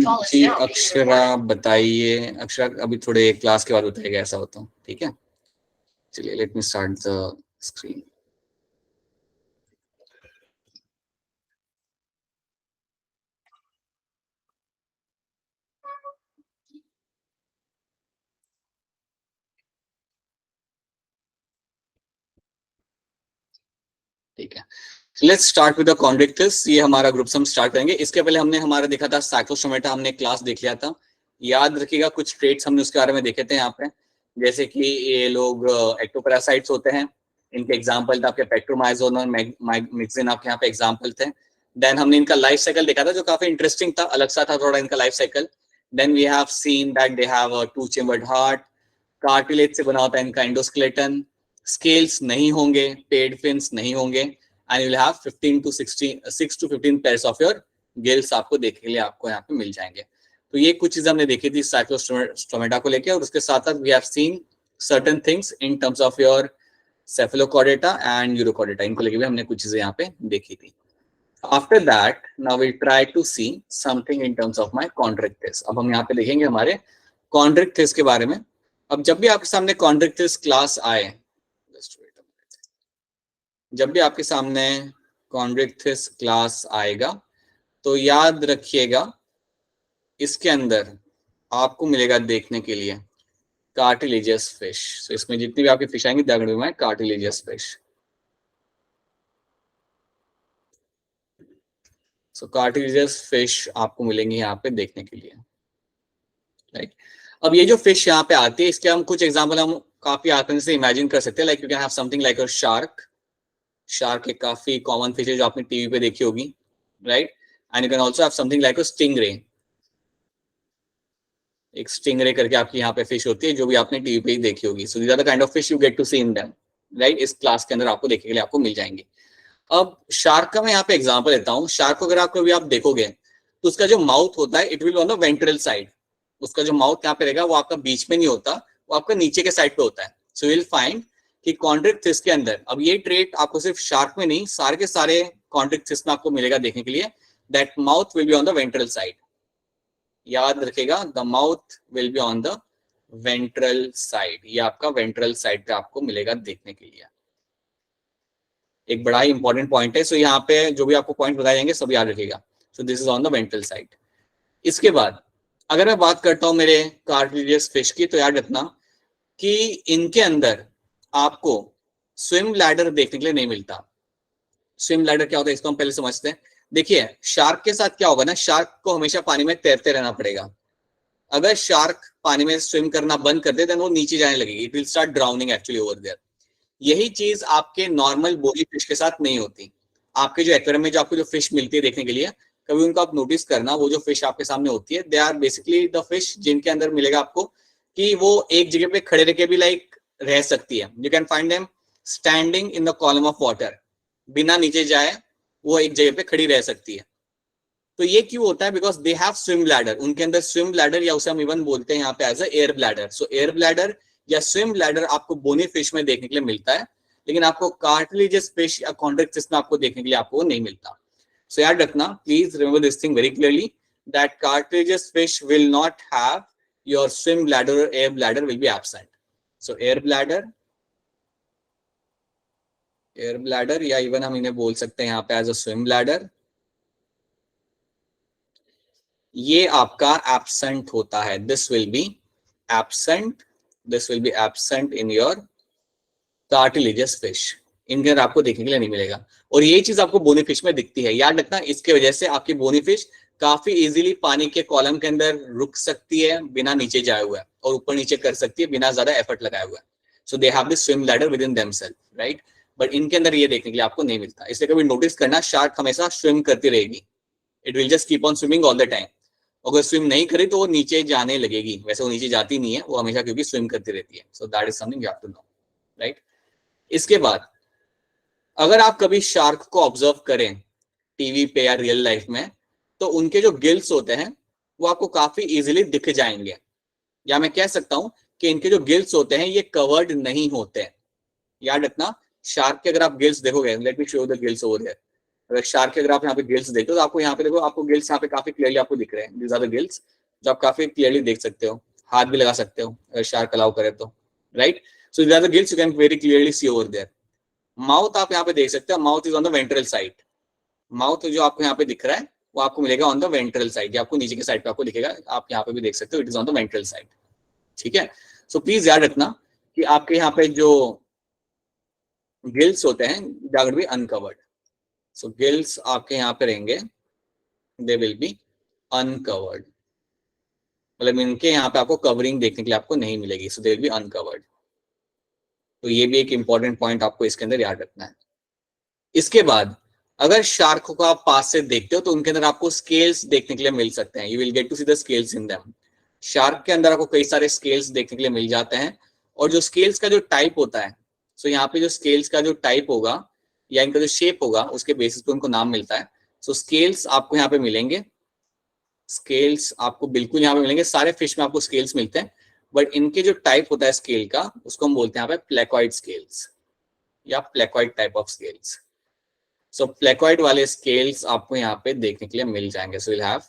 जी अक्षरा बताइए। अक्षरा अभी थोड़े क्लास के बाद बताइएगा ऐसा हो तो, ठीक है। चलिए let me start the screen. ठीक है, लेट्स स्टार्ट विद द कॉन्ड्रिक्टिस। ये हमारा ग्रुप हम स्टार्ट करेंगे। इसके पहले हमने हमारा देखा था साइक्लोस्टोमेटा, हमने क्लास देख लिया था। याद रखिएगा कुछ ट्रेट्स हमने उसके बारे में देखे थे यहाँ पे, जैसे कि ये लोग एक्टोपैरासाइट्स होते हैं। इनके एग्जाम्पल थे आपके पेट्रोमाइजोन और मिक्सिन, आपके यहाँ पे एग्जाम्पल थे। देन हमने इनका लाइफ साइकिल देखा था जो काफी इंटरेस्टिंग था, अलग सा था थोड़ा इनका life cycle. Then we have seen that they have a 2 chambered heart, cartilage से बना होता है इनका एंडोस्केलेटन, स्केल्स नहीं होंगे, पेड फिन्स नहीं होंगे, and you will have 15 to 6 to 15 pairs of your gills आपको देखने के लिए आपको यहाँ पे मिल जाएंगे। तो ये कुछ चीजें हमने देखी थी साइक्लोस्टोमेटा को लेके, और उसके साथ साथ we have seen certain things in terms of your cephalochordata and urochordata, इनको लेके भी हमने कुछ चीजें यहाँ पे देखी थी। After that now we try to see something in terms of my Chondrichthyes. अब हम यहाँ पे देखेंगे हमारे कॉन्ड्रिक्टिस के बारे में। अब जब भी आपके सामने कॉन्ड्रिक्टिस क्लास आए, जब भी आपके सामने कॉन्ड्रिक्टिस क्लास आएगा तो याद रखिएगा इसके अंदर आपको मिलेगा देखने के लिए कार्टिलेजियस फिश। तो इसमें जितनी भी आपकी फिश आएंगी that will be my cartilaginous fish. So cartilaginous fish आपको मिलेंगी यहाँ पे देखने के लिए, राइट। अब ये जो फिश यहाँ पे आती है इसके हम कुछ एग्जांपल हम काफी आसानी से इमेजिन कर सकते हैं। Like you can have something like a shark. Shark एक काफी कॉमन फिश है जो आपने टीवी पे देखी होगी, right. And you can also have something like a stingray. एक स्टिंगरे करके आपकी यहाँ पे फिश होती है जो भी आपने टीवी पे ही देखी होगी। So these are the kind of fish you get to see in them, right. इस क्लास के अंदर आपको देखने के लिए आपको मिल जाएंगे। अब शार्क का मैं यहाँ पे एग्जांपल लेता हूँ। शार्क को अगर आप कभी आप देखोगे तो उसका जो माउथ होता है it will on the ventral side. उसका जो माउथ यहाँ पे रहेगा वो आपका बीच में नहीं होता, वो आपका नीचे के साइड पे होता है। सो विल फाइंड कि कॉन्ड्रिक्टिस के अंदर, अब ये ट्रेट आपको सिर्फ शार्क में नहीं सारे के सारे कॉन्ड्रिक्टिस में आपको मिलेगा देखने के लिए, that mouth will be on the ventral side. याद रखेगा the mouth will be on the ventral side, ये आपका वेंट्रल साइड पे आपको मिलेगा देखने के लिए। एक बड़ा ही इंपॉर्टेंट पॉइंट है। सो यहाँ पे जो भी आपको पॉइंट बताए जाएंगे सब याद रखिएगा। सो this is on the ventral side. इसके बाद अगर मैं बात करता हूं मेरे कार्टिलेजियस फिश की, तो याद रखना कि इनके अंदर आपको स्विम लैडर देखने के लिए नहीं मिलता। स्विम लैडर क्या होता है इसको हम पहले समझते हैं। देखिए शार्क के साथ क्या होगा ना, शार्क को हमेशा पानी में तैरते रहना पड़ेगा। अगर शार्क पानी में स्विम करना बंद कर दे देन वो नीचे जाने लगेगी, it will start drowning actually over there. यही चीज आपके नॉर्मल बॉडी फिश के साथ नहीं होती। आपके जो एक्वेरियम में जो आपको जो फिश मिलती है देखने के लिए, कभी उनको आप नोटिस करना, वो जो फिश आपके सामने होती है they are basically the fish जिनके अंदर मिलेगा आपको कि वो एक जगह पे खड़े रह के भी लाइक रह सकती है। You can find them standing in the column of water, बिना नीचे जाए वो एक जगह पे खड़ी रह सकती है। तो ये क्यों होता है? Because they have swim bladder. उनके अंदर स्विम ब्लैडर, या उसे हम इवन बोलते हैं यहाँ पे as a air bladder. So air bladder या स्विम ब्लैडर आपको बोनी फिश में देखने के लिए मिलता है, लेकिन आपको कार्टिलेजियस फिश या कॉन्ड्रिक्टिस में आपको देखने के लिए आपको नहीं मिलता। सो याद रखना, please remember this thing very clearly, that cartilaginous fish will not have your swim bladder और air bladder will be absent. So air bladder या इवन हम इन्हें बोल सकते हैं यहाँ पे एज अ स्विम ब्लैडर, ये आपका एब्सेंट होता है। This will be absent in your cartilaginous fish. इनके अंदर आपको देखने के लिए नहीं मिलेगा, और ये चीज आपको बोनी फिश में दिखती है। याद रखना इसके वजह से आपकी बोनी फिश काफी इजीली पानी के कॉलम के अंदर रुक सकती है बिना नीचे जाए हुए, और ऊपर नीचे कर सकती है बिना ज्यादा एफर्ट लगाए हुए। So they have this swim bladder with in themself, right. But इनके अंदर ये देखने के लिए आपको नहीं मिलता। इसलिए कभी नोटिस करना, शार्क हमेशा स्विम करती रहेगी, it will just keep on swimming all the time. अगर स्विम नहीं करे तो वो नीचे जाने लगेगी, वैसे वो नीचे जाती नहीं है, वो हमेशा क्योंकि स्विम करती रहती है। So that is something you have to know, right. इसके बाद अगर आप कभी शार्क को ऑब्जर्व करें टीवी पे या रियल लाइफ में, तो उनके जो गिल्स होते हैं वो आपको काफी इजीली दिख जाएंगे, या मैं कह सकता हूं कि इनके जो गिल्स होते हैं ये कवर्ड नहीं होते। याद रखना, शार्क के अगर आप गिल्स देखोगे, let me show the gills over here, अगर शार्क के अगर आप यहाँ पे गिल्स देखते हो तो आपको यहाँ पे देखो, आपको गिल्स यहाँ पे काफी क्लियरली आपको दिख रहे हैं, दीज आर द गिल्स जो आप काफी क्लियरली देख सकते हो, हाथ भी लगा सकते हो अगर शार्क अलाउ करे तो, right. So these are the gills you can very clearly see over there. Mouth आप यहाँ पे देख सकते हो, mouth is on the ventral side, mouth जो आपको यहाँ पे दिख रहा है वो आपको मिलेगा ऑन द वेंट्रल साइड, आपको नीचे की साइड पे आपको दिखेगा, आप यहाँ पे भी देख सकते हो, it is on the ventral side, ठीक है। सो प्लीज याद रखना कि आपके यहाँ पे जो गिल्स होते हैं they are going to be uncovered, so gills आपके यहाँ पे रहेंगे, दे विल बी अनकवर्ड, मतलब इनके यहाँ पे आपको कवरिंग देखने के लिए आपको नहीं मिलेगी, सो दे विल बी अनकवर्ड। तो ये भी एक इंपॉर्टेंट पॉइंट आपको इसके अंदर याद रखना है। इसके बाद अगर शार्क को आप पास से देखते हो तो उनके अंदर आपको स्केल्स देखने के लिए मिल सकते हैं, you will get to see the scales in them. Shark के अंदर आपको कई सारे स्केल्स देखने के लिए मिल जाते हैं, और जो स्केल्स का जो टाइप होता है, सो यहाँ पे जो स्केल्स का जो टाइप होगा या इनका जो शेप होगा उसके बेसिस पे उनको नाम मिलता है। सो स्केल्स आपको यहाँ पे मिलेंगे, स्केल्स आपको बिल्कुल यहाँ पे मिलेंगे, सारे फिश में आपको स्केल्स मिलते हैं, बट इनके जो टाइप होता है स्केल का उसको हम बोलते हैं यहाँ पे प्लेकॉइड स्केल्स या placoid type of scales. So placoid वाले स्केल्स आपको यहाँ पे देखने के लिए मिल जाएंगे, so will have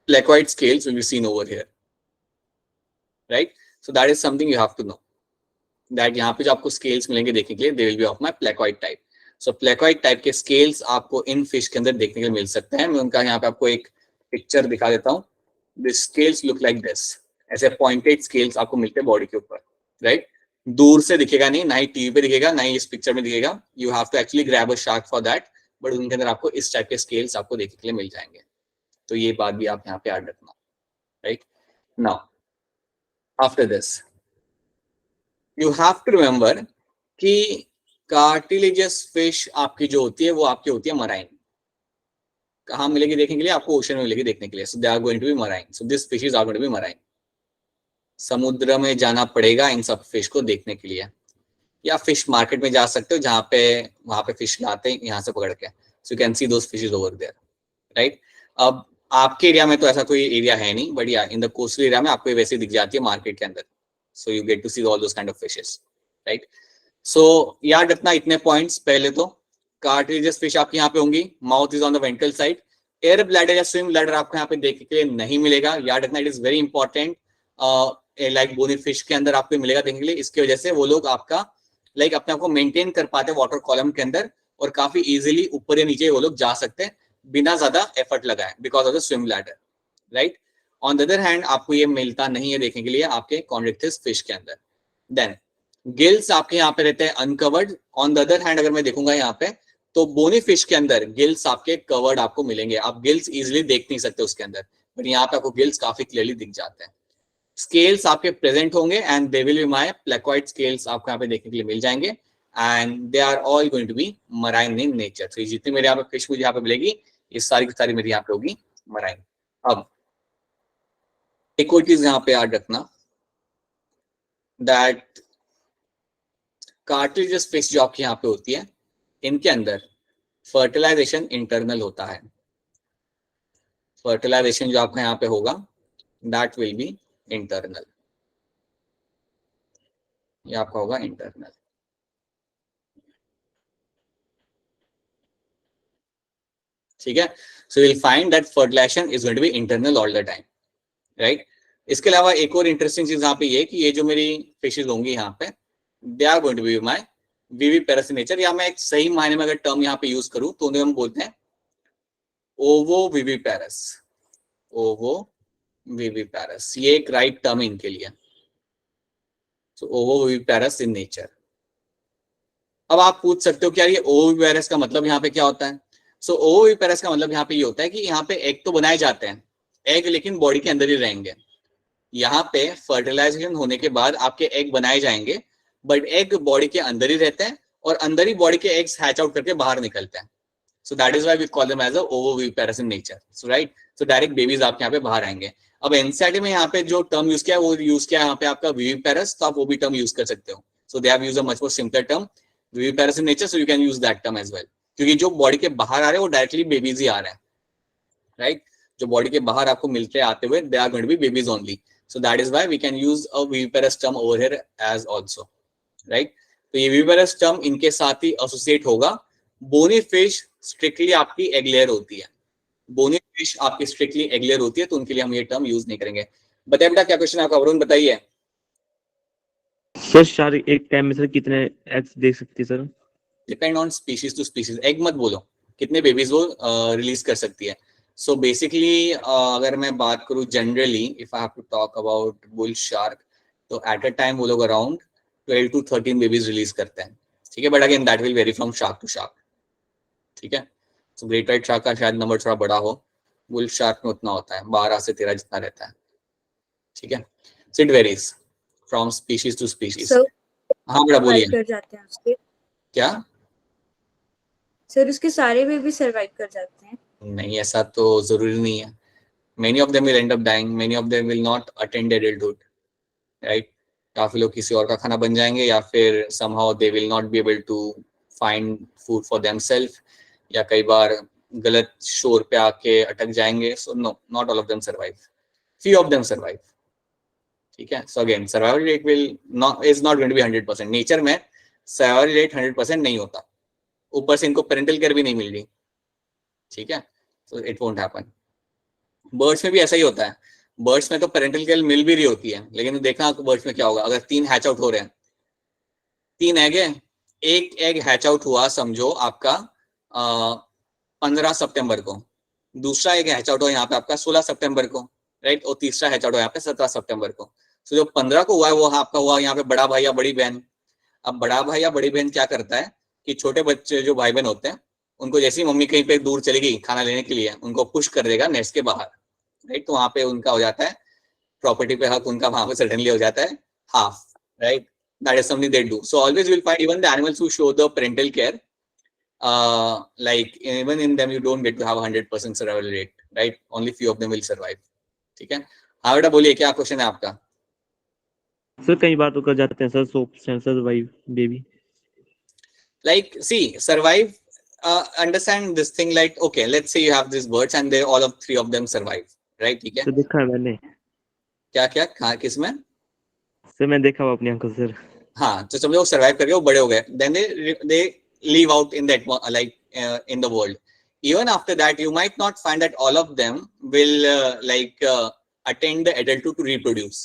placoid scales will be seen over here, right. So that is something you have to know that यहाँ पे जो आपको स्केल्स मिलेंगे देखने के लिए they will be of my placoid type. So placoid type के scales आपको इन फिश के अंदर देखने के लिए मिल सकते हैं। मैं उनका यहाँ पे आपको एक पिक्चर दिखा देता हूँ, this scales look like this, ऐसे पॉइंटेड स्केल्स आपको मिलते हैं बॉडी के ऊपर, राइट। दूर से दिखेगा नहीं, ना ही टीवी पे दिखेगा, ना ही इस पिक्चर में दिखेगा, you have to actually grab a shark for that, but उनके अंदर आपको इस टाइप के स्केल्स आपको देखने के लिए मिल जाएंगे। तो ये बात भी आप यहाँ पे याद रखना, right. Now after this you have to remember कि कार्टिलेजियस फिश आपकी जो होती है वो आपकी होती है मराइन। कहाँ मिलेगी देखने के लिए? आपको ओशन में मिलेगी देखने के लिए, so they are going to be marine, so this fishes are going to be marine. समुद्र में जाना पड़ेगा इन सब फिश को देखने के लिए, या फिश मार्केट में जा सकते हो जहाँ पे वहां पे फिश लाते हैं यहाँ से पकड़ के, so you can see those fishes over there, right. अब आपके एरिया में तो ऐसा कोई एरिया है नहीं, बट या इन द कोस्टल एरिया में आपको वैसे दिख जाती है मार्केट के अंदर, so you get to see all those kind of fishes, right. So याद रखना इतने पॉइंट्स। पहले तो कार्टिलेजियस फिश आपकी यहाँ पे होंगी, mouth is on the ventral side, air bladder या स्विम ब्लैडर आपको यहाँ पे देखने के लिए नहीं मिलेगा, याद रखना, it is very important. Like bony fish के अंदर आपको मिलेगा देखने के लिए, इसकी वजह से वो लोग आपका लाइक अपने आप को मेंटेन कर पाते हैं वाटर कॉलम के अंदर, और काफी इजीली ऊपर या नीचे वो लोग जा सकते हैं बिना ज्यादा एफर्ट लगाए, because of the swim bladder, right. On the other hand आपको ये मिलता नहीं है देखने के लिए आपके कॉन्ड्रिक्टिस फिश के अंदर। देन गिल्स आपके यहाँ पे रहते हैं uncovered. On the other hand अगर मैं देखूंगा यहाँ पे तो बोनी फिश के अंदर गिल्स आपके कवर्ड आपको मिलेंगे, आप गिल्स इजिली देख नहीं सकते उसके अंदर, बट यहाँ पे आपको गिल्स काफी क्लियरली दिख जाते हैं। स्केल्स आपके प्रेजेंट होंगे and they will be my placoid scales आपको यहाँ पे देखने के लिए मिल जाएंगे, and they are all going to be marine in nature. तो जितनी मेरे यहाँ पे फिश मुझे यहाँ पे मिलेगी ये सारी की सारी मेरी यहाँ पे होगी मराइन। अब एक और चीज यहाँ पे याद रखना दैट कार्टिलेजियस फिश जो आपकी यहाँ पे होती है इनके अंदर फर्टिलाइजेशन इंटरनल होता है। फर्टिलाइजेशन जो आपका यहाँ पे होगा दैट विल बी इंटरनल, ये आपका होगा इंटरनल, ठीक है। So will find that fertilisation is going to be internal all the time, right. इसके अलावा एक और इंटरेस्टिंग चीज यहाँ पे ये कि ये जो मेरी फिशेज होंगी यहाँ पे they are going to be my viviparous in nature, या मैं एक सही मायने में अगर टर्म यहाँ पे यूज करूँ तो उन्हें हम बोलते हैं ओवो विविपेरस, ओवो विविपेरस, ये एक राइट टर्म है इनके लिए। सो ओवो विविपेरस इन नेचर। अब आप पूछ सकते हो कि यार ये ओवो विविपेरस का मतलब यहाँ पे क्या होता है? सो ओवो विविपेरस का मतलब यहाँ पे ये होता है कि यहाँ पे एग तो बनाए जाते हैं, एग लेकिन बॉडी के अंदर ही रहेंगे। यहाँ पे फर्टिलाइजेशन होने के बाद आपके एग बनाए जाएंगे, बट एग बॉडी के अंदर ही रहते हैं और अंदर ही बॉडी के एग्स हैच आउट करके बाहर निकलते हैं। So that is why we call them as a ovoviviparous in nature, so right. So direct babies आपके यहाँ पे बाहर आएंगे। अब एनसीईआरटी में यहाँ पे जो टर्म यूज किया है वो यूज किया यहाँ पे आपका विविपेरस, तो आप वो भी टर्म यूज कर सकते हो। So they have used a much more simpler term viviparous in nature, so you can use that term as well, क्योंकि जो बॉडी के बाहर आ रहे हैं वो डायरेक्टली बेबीज ही आ रहे हैं, राइट। जो बॉडी के बाहर आपको मिलते हैं आते हुए they are going to be babies only, so that is why we can use a viviparous term over here as also, right। तो ये viviparous term इनके साथ ही एसोसिएट होगा बोनी फिश स्ट्रिक्टली आपकी एग लेयर होती है, बोनी फिश आपकी strictly egg layer होती है, तो उनके लिए हम ये टर्म यूज नहीं करेंगे। बताइए बेटा क्या क्वेश्चन है आपका, वरुण बताइए। सर शार्क एक टाइम में सर कितने एग्स दे सकती है sir? Depend on species to species, egg मत बोलो, कितने बेबीज वो रिलीज कर सकती है। सो बेसिकली अगर मैं बात करूं generally, if I have to talk about bull shark, तो एट अ टाइम वो लोग अराउंड 12 to 13 बेबीज रिलीज करते हैं, ठीक है, but again that will vary from shark to shark, ठीक है। सो ग्रेट व्हाइट शार्क का शायद नंबर थोड़ा बड़ा हो, बुल शार्क में उतना होता है 12 से 13 जितना रहता है, ठीक है। So it varies from species to species. हाँ बेटा बोलिए। कर जाते हैं उसके, क्या सर उसके सारे बेबी सरवाइव कर जाते हैं? नहीं, ऐसा तो जरूरी नहीं है। Many of them will end up dying, many of them will not attain adulthood, right? काफी लोग किसी और का खाना बन जाएंगे, या फिर somehow they will not be able to find food for themselves, या कई बार गलत शोर पे आके अटक जाएंगे। So no, not all of them survive. Few of them survive. ठीक है। So again, survival rate is not going to be 100%. Nature में survival rate 100% नहीं होता, ऊपर से इनको पेरेंटल केयर भी नहीं मिल रही, ठीक है। So it won't happen. Birds में भी ऐसा ही होता है, बर्ड्स में तो पेरेंटल केयर मिल भी रही होती है, लेकिन देखना बर्ड्स में क्या होगा, अगर 3 हैच आउट हो रहे हैं, 3 एग है, एक एग हैच आउट हुआ समझो आपका 15 सितंबर को, दूसरा एग हैच आउट हुआ यहाँ पे आपका 16 सितंबर को, राइट, और तीसरा हैच आउट हुआ यहाँ पे 17 सितंबर को। तो जो 15 को हुआ है वो आपका हुआ यहाँ पे बड़ा भाई या बड़ी बहन। अब बड़ा भाई या बड़ी बहन क्या करता है कि छोटे बच्चे जो भाई बहन होते हैं, उनको जैसे ही मम्मी कहीं पे दूर चली गई खाना लेने के लिए, उनको पुश कर देगा नेस्ट के बाहर, राइट। तो वहां पे उनका हो जाता है प्रॉपर्टी पे हक, उनका वहां पे सडनली हो जाता है half, right. That is something they do. So always will find even the animals who show the parental care, like even in them you don't get to have 100% survival rate, right? Only few of them will survive, ठीक है। हाँ बेटा बोलिए क्या question है आपका। Sir कई बार तो कर जाते हैं sir 100% survive baby. Like see survive, understand this thing, like okay let's say you have these birds and they all of 3 of them survive, right, ठीक है। सर देखा है मैंने, क्या क्या कहाँ किस में? सर मैं देखा हुआ अपनी आंखों सर। हाँ तो समझो वो सर्वाइव करके वो बड़े हो गए, then they leave out in that like in the world. Even after that you might not find that all of them will attain the adulthood to reproduce,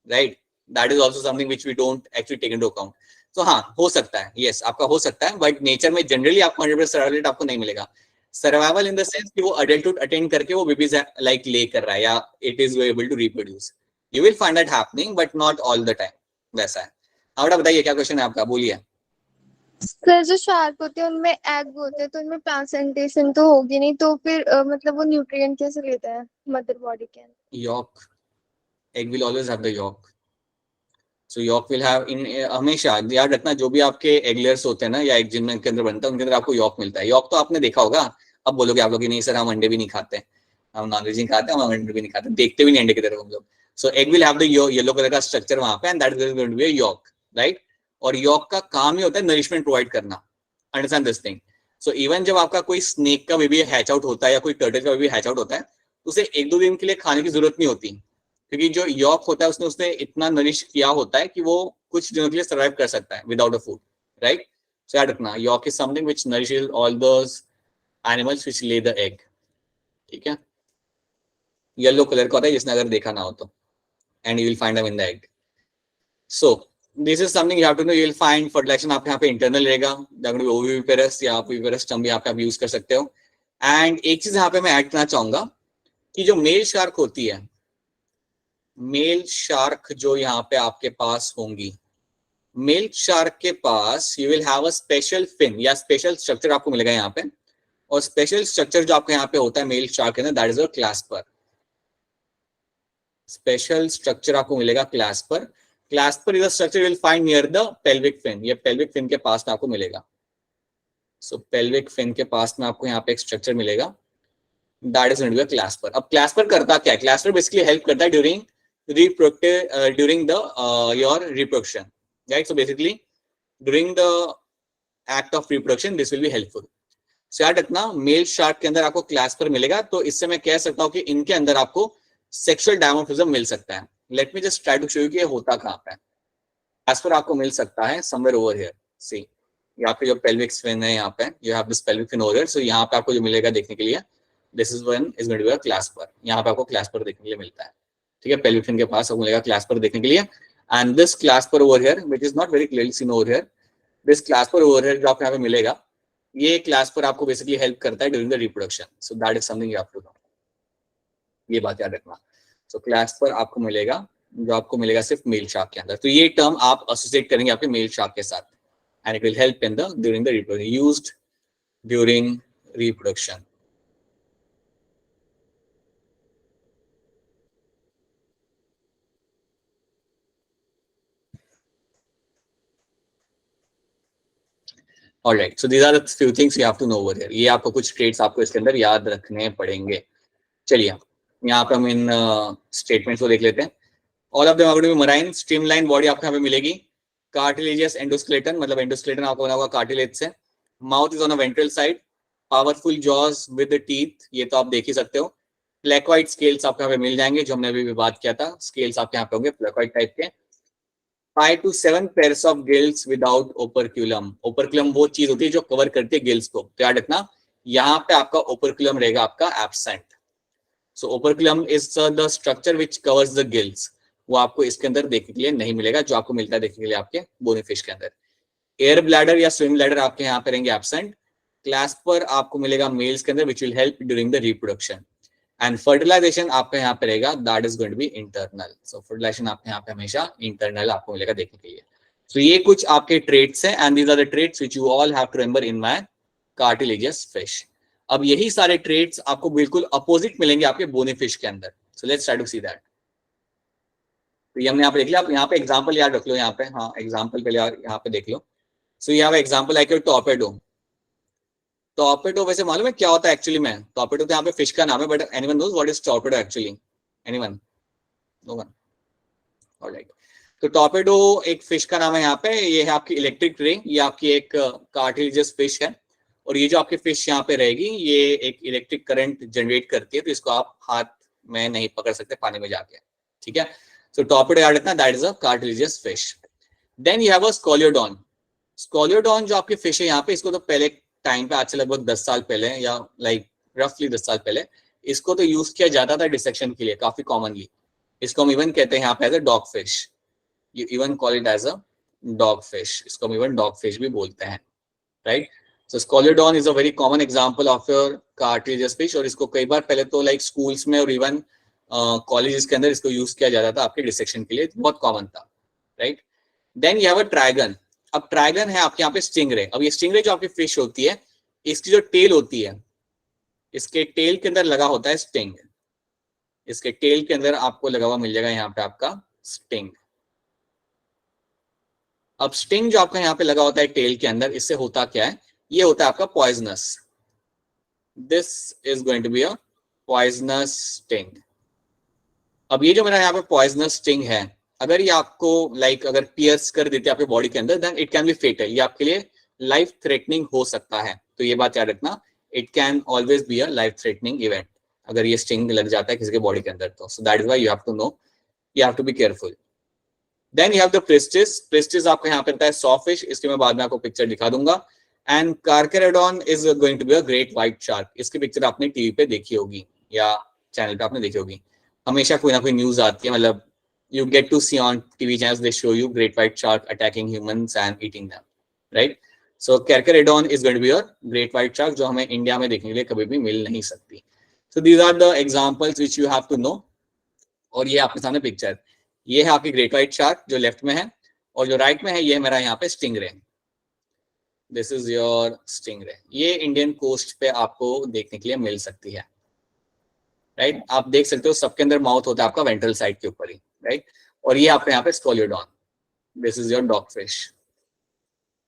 right? That is also something which we don't actually take into account. So हाँ हो सकता है, yes आपका हो सकता है, but nature में generally आपको 100% सर्वाइवल रेट आपको नहीं मिलेगा। सर्वाइवल इन द सेंस कि वो अडल्टहुड अटेन करके वो बेबीज लाइक ले कर रहा है, या it is able to reproduce, you will find that happening but not all the time, वैसा है। हाँ बताइए क्या क्वेश्चन है आपका, बोलिए। सर जो शार्क होते हैं उनमें एग होते हैं, तो उनमें प्लासेंटेशन तो होगी नहीं, तो फिर मतलब वो न्यूट्रिएंट कैसे लेता है मदर बॉडी के अंदर? Yolk, egg will always have the yolk. So yolk will have in, हमेशा याद रखना जो भी आपके एग लेयर्स होते हैं ना या एग जिनमें के अंदर बनता है उनके अंदर आपको यॉक मिलता है। यॉक तो आपने देखा होगा, अब बोलोगे आप लोग कि नहीं सर हम अंडे भी नहीं खाते, हम नॉनवेज नहीं खाते, हम अंडे भी नहीं खाते, देखते भी नहीं अंडे की तरफ हम लोग। So egg will have the yellow colour का स्ट्रक्चर वहां पे, and that is going to be a yolk, right. और यॉक का काम ही होता है नरिशमेंट प्रोवाइड करना, understand this thing. So even जब आपका कोई स्नेक का बेबी हैच आउट होता है या कोई टर्टल का बेबी हैच आउट होता है, तो उसे 1-2 दिन के लिए खाने की जरूरत नहीं होती, क्योंकि जो यॉक होता है उसने इतना नरिश किया होता है कि वो कुछ दिनों के लिए सर्वाइव कर सकता है without a food, right. So याद रखना yolk is something which nourishes all those animals which lay the egg, ठीक है। येलो कलर का होता है जिसने अगर देखा ना हो तो, and you will find them in the egg. So this is something you have to know. You will find fertilisation आपके यहाँ पे इंटरनल रहेगा, ओविविपेरस या ओविविपेरस टर्म भी आप यूज कर सकते हो। एंड एक चीज यहाँ पे मैं ऐड करना चाहूंगा कि जो मेल शार्क होती है, मेल शार्क जो यहाँ पे आपके पास होंगी, मेल शार्क के पास you will have a special fin या स्पेशल स्ट्रक्चर आपको मिलेगा यहाँ पे, और स्पेशल स्ट्रक्चर जो आपके यहाँ पे होता है मेल शार्क के अंदर, that is a clasper. Special structure आपको मिलेगा clasper. Clasper is a structure will find near the pelvic fin, ये पेल्विक फिन के पास में आपको मिलेगा। सो पेल्विक फिन के पास में आपको यहाँ पे एक स्ट्रक्चर मिलेगा, that is going to be a clasper. अब क्लैस्पर करता क्या है? क्लैस्पर बेसिकली हेल्प करता है during during the your reproduction, right. So basically during the act of reproduction this will be helpful. So याद रखना मेल शार्क के अंदर आपको क्लैस्पर मिलेगा, तो इससे मैं कह सकता हूँ कि इनके अंदर आपको सेक्सुअल डायमोर्फिज्म मिल सकता है। Let me just try to show you कि ये होता कहाँ पे है। क्लैस्पर आपको मिल सकता है समवेयर ओवर हियर, सी यहाँ पे जो पेल्विक फिन है, यहाँ पे you have this pelvic fin over, so यहाँ पे आपको जो मिलेगा देखने के लिए, this is one is going to be a clasper, यहाँ पे आपको क्लैस्पर देखने के लिए मिलता है, ठीक है, पेल्विक फिन के पास आपको मिलेगा क्लैस्पर देखने के लिए, and this clasper over here which is not very clearly seen over here, this clasper over here जो आपको यहाँ पे मिलेगा, ये क्लैस्पर आपको बेसिकली हेल्प करता है during the reproduction, so that is something you have to know, ये बात याद रखना। सो क्लैस्पर आपको मिलेगा, जो आपको मिलेगा सिर्फ मेल शार्क के अंदर, तो ये टर्म आप एसोसिएट करेंगे आपके मेल शार्क के साथ, and it will help in the during the reproduction, used during reproduction. All right, so these are the few things you have to know over here. ये आपको कुछ traits आपको इसके अंदर याद रखने पड़ेंगे। चलिए यहाँ पे हम इन स्टेटमेंट्स को देख लेते हैं। All of them are going to be marine, streamline body आपको यहाँ पे मिलेगी, cartilaginous endoskeleton, मतलब endoskeleton आपको बना हुआ cartilage से, mouth is on a ventral side, powerful jaws with the teeth, ये तो आप देख ही सकते हो, placoid scales आपको यहाँ पे मिल जाएंगे, जो हमने अभी भी बात किया था, scales आपके यहाँ पे होंगे placoid टाइप के, 5 to 7 pairs of gills without operculum, operculum वो चीज होती है जो कवर करती है गिल्स को, तो याद रखना यहाँ पे आपका operculum रहेगा आपका absent, so operculum is the structure which covers the gills, वो आपको इसके अंदर देखने के लिए नहीं मिलेगा, जो आपको मिलता है देखने के लिए आपके बोनी फिश के अंदर। एयर ब्लैडर या स्विम ब्लैडर आपके यहाँ पे रहेंगे एब्सेंट, क्लैस्पर आपको मिलेगा मेल्स के अंदर which will help during the reproduction, and fertilisation आपका यहाँ पे रहेगा, that is going to be internal, so fertilisation आपके यहाँ पे हमेशा इंटरनल आपको मिलेगा देखने के लिए। सो ये कुछ आपके ट्रेट्स हैं, and these are the traits which you all have to remember in my cartilaginous fish. अब यही सारे ट्रेट्स आपको बिल्कुल अपोजिट मिलेंगे आपके बोनी फिश के अंदर, so let's try to see that. तो ये हमने यहाँ पे देख लिया, आप यहाँ पे एग्जांपल याद रख लो, यहाँ पे हाँ एग्जांपल पहले यहाँ पे देख लो। So you have example like your torpedo, torpedo वैसे मालूम है क्या होता है एक्चुअली में? टॉर्पेडो तो यहाँ पे फिश का नाम है, but anyone knows what is torpedo actually? Anyone? No one? Alright, तो टॉर्पेडो एक फिश का नाम है यहाँ पे, ये है आपकी इलेक्ट्रिक रे, ये आपकी एक कार्टिलेजियस फिश है, और ये जो आपकी फिश यहाँ पे रहेगी ये एक इलेक्ट्रिक करंट जनरेट करती है, तो इसको आप हाथ में नहीं पकड़ सकते पानी में जाके, ठीक है। So torpedo याद रखना, that is a cartilaginous fish. Then you have a scoliodon. Scoliodon जो आपकी फिश है यहाँ पे, इसको तो पहले टाइम पे, आज से लगभग 10 साल पहले या लाइक रफली 10 साल पहले, इसको तो यूज किया जाता था डिसेक्शन के लिए काफी कॉमनली, इसको हम इवन कहते हैं यहाँ पे as a dog fish, you even call it as a dog fish, इसको हम इवन डॉग फिश भी बोलते हैं, right. So Scoliodon is a very common example of your cartilaginous fish, और इसको कई बार पहले तो लाइक स्कूल्स में और इवन कॉलेजेस के अंदर इसको यूज किया जाता था आपके डिसेक्शन के लिए, बहुत कॉमन था, right. Then you have a Trygon, अब ट्राइगन है आपके यहाँ पे स्टिंगरे, अब ये स्टिंगरे जो आपकी फिश होती है, इसकी जो टेल होती है, इसके टेल के अंदर लगा होता है स्टिंग, इसके टेल के अंदर आपको लगा हुआ मिल जाएगा यहाँ पे आपका स्टिंग। अब स्टिंग जो आपका यहाँ पे लगा होता है टेल के अंदर, इससे होता क्या है, ये होता है आपका poisonous, this is going to be a poisonous sting. अब ये जो मेरा यहाँ पे पॉइजनस स्टिंग है, अगर ये आपको लाइक अगर पियर्स कर देते हैं आपके बॉडी के अंदर, then it can be fatal, ये आपके लिए लाइफ थ्रेटनिंग हो सकता है, तो ये बात याद रखना, it can always be a life threatening event अगर ये स्टिंग लग जाता है किसी के बॉडी के अंदर, तो so that is why you have to know, you have to be careful. Then you have the Pristis, Pristis आपका यहाँ पे रहता है सॉफिश, इसके मैं बाद में आपको पिक्चर दिखा दूंगा, and Carcharodon is going to be a great white shark, इसकी पिक्चर आपने टीवी पे देखी होगी या चैनल पे आपने देखी होगी, हमेशा कोई ना कोई न्यूज आती है, मतलब you get to see on TV channels, they show you great white shark attacking humans and eating them, right? So Carcharodon is going to be a great white shark जो हमें इंडिया में देखने के लिए कभी भी मिल नहीं सकती। So these are the examples which you have to know, और ये आपके सामने पिक्चर, ये है आपकी ग्रेट व्हाइट शार्क जो लेफ्ट में है, और जो राइट में है ये मेरा यहाँ पे stingray, this is your stingray, ये इंडियन कोस्ट पे आपको देखने के लिए मिल सकती है, राइट। आप देख सकते हो सबके अंदर माउथ होता है आपका वेंट्रल साइड के ऊपर ही, राइट। और ये आपके यहाँ पे Scoliodon, this is your dog fish,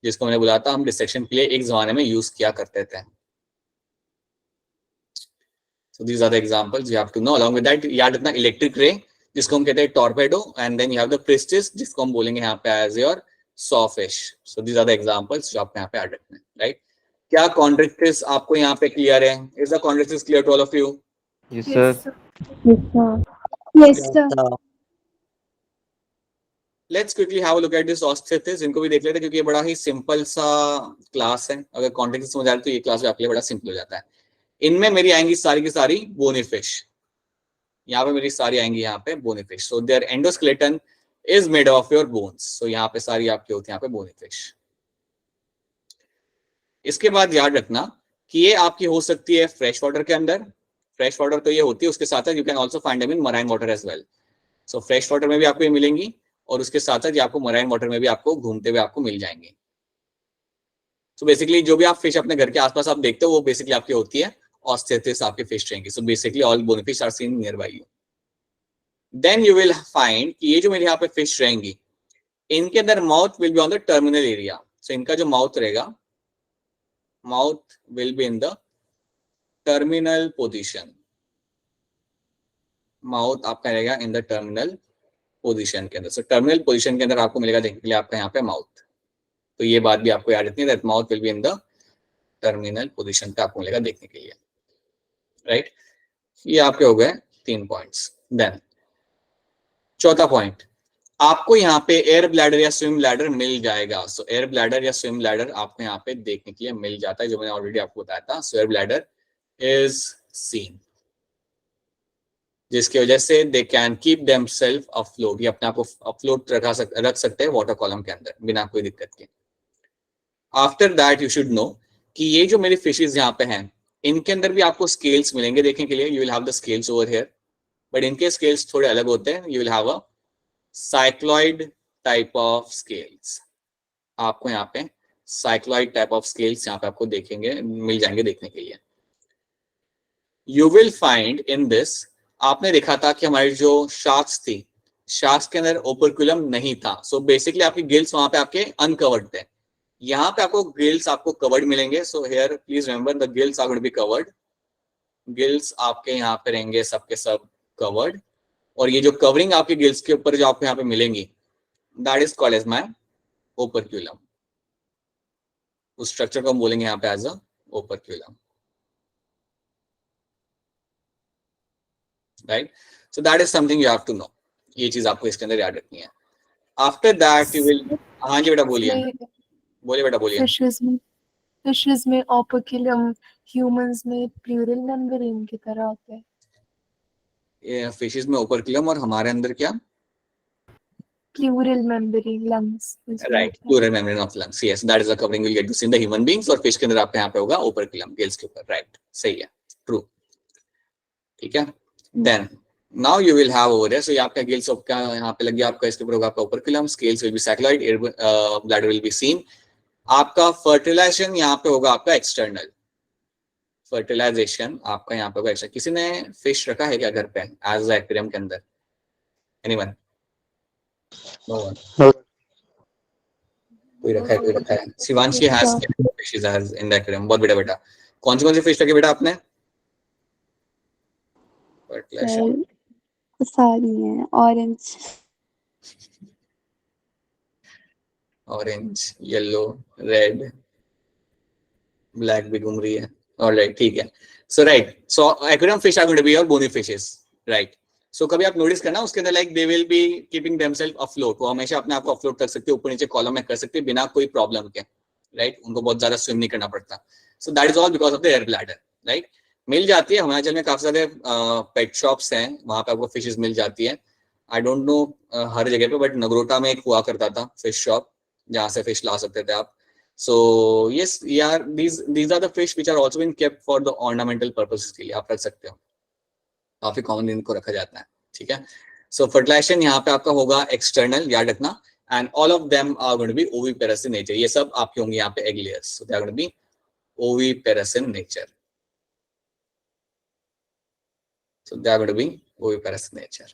जिसको मैंने बोला था हम डिसेक्शन के लिए एक जमाने में यूज किया करते थे। So these are the examples you have to know. Along with that याद रखना इलेक्ट्रिक रे जिसको हम कहते हैं torpedo, and then you have the Pristis जिसको हम बोलेंगे यहाँ पे as your saw fish. So these are the examples जो आपको यहाँ पे याद रखना है, राइट। क्या कॉन्ड्रिक्टिस आपको यहाँ पे क्लियर है? Is the Chondrichthyes clear to all of you? Yes, sir. Yes, sir. Yes, sir. Let's quickly have a look at this Osteichthyes, इनको भी देख लेते हैं क्योंकि ये बड़ा ही सिंपल सा क्लास है। अगर कॉन्टेक्स्ट समझ आ रहा है तो ये क्लास भी आपके लिए बड़ा सिंपल हो जाता है। इनमें मेरी आएंगी सारी की सारी बोनी फिश, यहाँ पे मेरी सारी आएंगी यहाँ पे bony fish. So their endoskeleton is made of your bones. सो यहाँ पे सारी आपकी होती है यहाँ पे बोनी फिश। इसके बाद याद रखना कि ये आपकी हो सकती है फ्रेश वाटर के अंदर, फ्रेश वाटर तो ये होती है, उसके साथ साथ you can also find them in marine water as well. So fresh water में भी आपको ये मिलेंगी और उसके साथ साथ ये आपको मराइन वाटर में भी आपको घूमते हुए आपको मिल जाएंगे। सो बेसिकली जो भी आप फिश अपने घर के आसपास आप देखते हो वो बेसिकली आपकी होती है ऑस्थिथिस आपकी फिश रहेंगी। So basically all bony fish are seen near by you. Then you will find कि ये जो मेरे यहाँ पे फिश रहेंगी इनके अंदर mouth will be on the terminal area. So इनका जो माउथ रहेगा, mouth will be in the terminal position. Mouth आपका रहेगा इन द टर्मिनल पोजीशन के अंदर। सो टर्मिनल पोजीशन के अंदर आपको मिलेगा देखने के लिए आपका यहाँ पे माउथ। तो ये बात भी आपको याद रखनी है that mouth will be in the terminal position पे आपको मिलेगा देखने के लिए, राइट। ये आपके हो गए 3 पॉइंट्स। देन चौथा पॉइंट, आपको यहाँ पे एयर ब्लैडर या स्विम ब्लैडर मिल जाएगा। सो एयर ब्लैडर या स्विम ब्लैडर आपको यहाँ पे देखने के लिए मिल जाता है, जो मैंने ऑलरेडी आपको बताया था। So air bladder is seen, जिसकी वजह से they can keep themselves afloat, ये अपने आप को अफ्लोट रख सकते हैं वाटर कॉलम के अंदर बिना कोई दिक्कत के। After that you should know कि ये जो मेरी फिशेज यहाँ पे हैं इनके अंदर भी आपको स्केल्स मिलेंगे देखने के लिए। You will have the scales over here, but इनके स्केल्स थोड़े अलग होते हैं। You will have a cycloid type of scales. आपको यहाँ पे साइक्लॉइड टाइप ऑफ स्केल्स यहाँ पे आपको देखेंगे मिल जाएंगे देखने के लिए। You will find in this, आपने देखा था कि हमारी जो शार्क्स थी, शार्क्स के अंदर ओपर्कुलम नहीं था। सो बेसिकली आपकी गिल्स वहां पे आपके अनकवर्ड थे। यहाँ पे आपको गिल्स आपको कवर्ड मिलेंगे। So here please remember the gills are going to be covered. Gills आपके यहाँ पे रहेंगे सबके सब कवर्ड, और ये जो कवरिंग आपके गिल्स के ऊपर जो आपको यहाँ पे मिलेंगी that is called as my operculum. उस स्ट्रक्चर को हम बोलेंगे यहाँ पे as a operculum, right. So that is something you have to know, ये चीज आपको इसके अंदर याद रखनी है। आफ्टर दैट यू विल, हाँ जी बेटा बोलिए, बोलिए बेटा बोलिए। फिशेस में ओपर्क्यूलम ह्यूमंस में प्लूरल मेम्ब्रेन की तरह होते हैं। ये फिशेस में ओपर्क्यूलम और हमारे अंदर क्या, pleural membrane lungs, right, pleural membrane of lungs, yes that is the covering will get to see in the human beings. और फिश के अंदर आपके यहाँ पे होगा ओपर्क्यूलम गिल्स के ऊपर, राइट, सही है, ट्रू, ठीक है। Then now you will have over here, so ये आपका गिल्स आपका यहाँ पे लग गया, आपका इसके ऊपर होगा आपका operculum, scales will be cycloid, air bladder will be seen. आपका फर्टिलाइजेशन यहाँ पे होगा आपका एक्सटर्नल, फर्टिलाइजेशन आपका यहाँ पे होगा एक्सटर्नल। किसी ने फिश रखा है क्या घर पे एज एक्वेरियम के अंदर? एनीवन? No one? कोई रखा है, कोई रखा है। Shivanshi has fishes as in the aquarium. बहुत बढ़िया बेटा। कौन सी फिश रखी बेटा आपने? फर्टिलाइजेशन सारी हैं, orange, orange, yellow, red, black भी घूम रही है, ऑलराइट, ठीक है। So right, so aquarium fish are going to be your bony fishes, right. So कभी आप नोटिस करना उसके अंदर like they will be keeping themself afloat, वो हमेशा अपने आप को अफ्लोट कर सकते हैं, ऊपर नीचे कॉलम में कर सकते हैं बिना कोई प्रॉब्लम के, राइट। उनको बहुत ज्यादा स्विम नहीं करना पड़ता। So that is all because of the air bladder, right. मिल जाती है हिमाचल में, काफी सारे पेट शॉप्स हैं, वहां पे आपको फिशेस मिल जाती है। आई डोंट नो हर जगह पे, बट नगरोटा में एक हुआ करता था फिश शॉप जहाँ से फिश ला सकते थे आप। So yes, yeah, these are the fish which are also been kept for the ornamental purposes के लिए आप रख सकते हो, काफी कॉमन इनको रखा जाता है, ठीक है। सो फर्टिलाइजेशन यहाँ पे आपका होगा एक्सटर्नल, याद रखना, and all of them are going to be oviparous in nature. ये सब आपके होंगे यहाँ पे egg layers, so they are going to be oviparous in nature, so they are going to be oviparous in nature,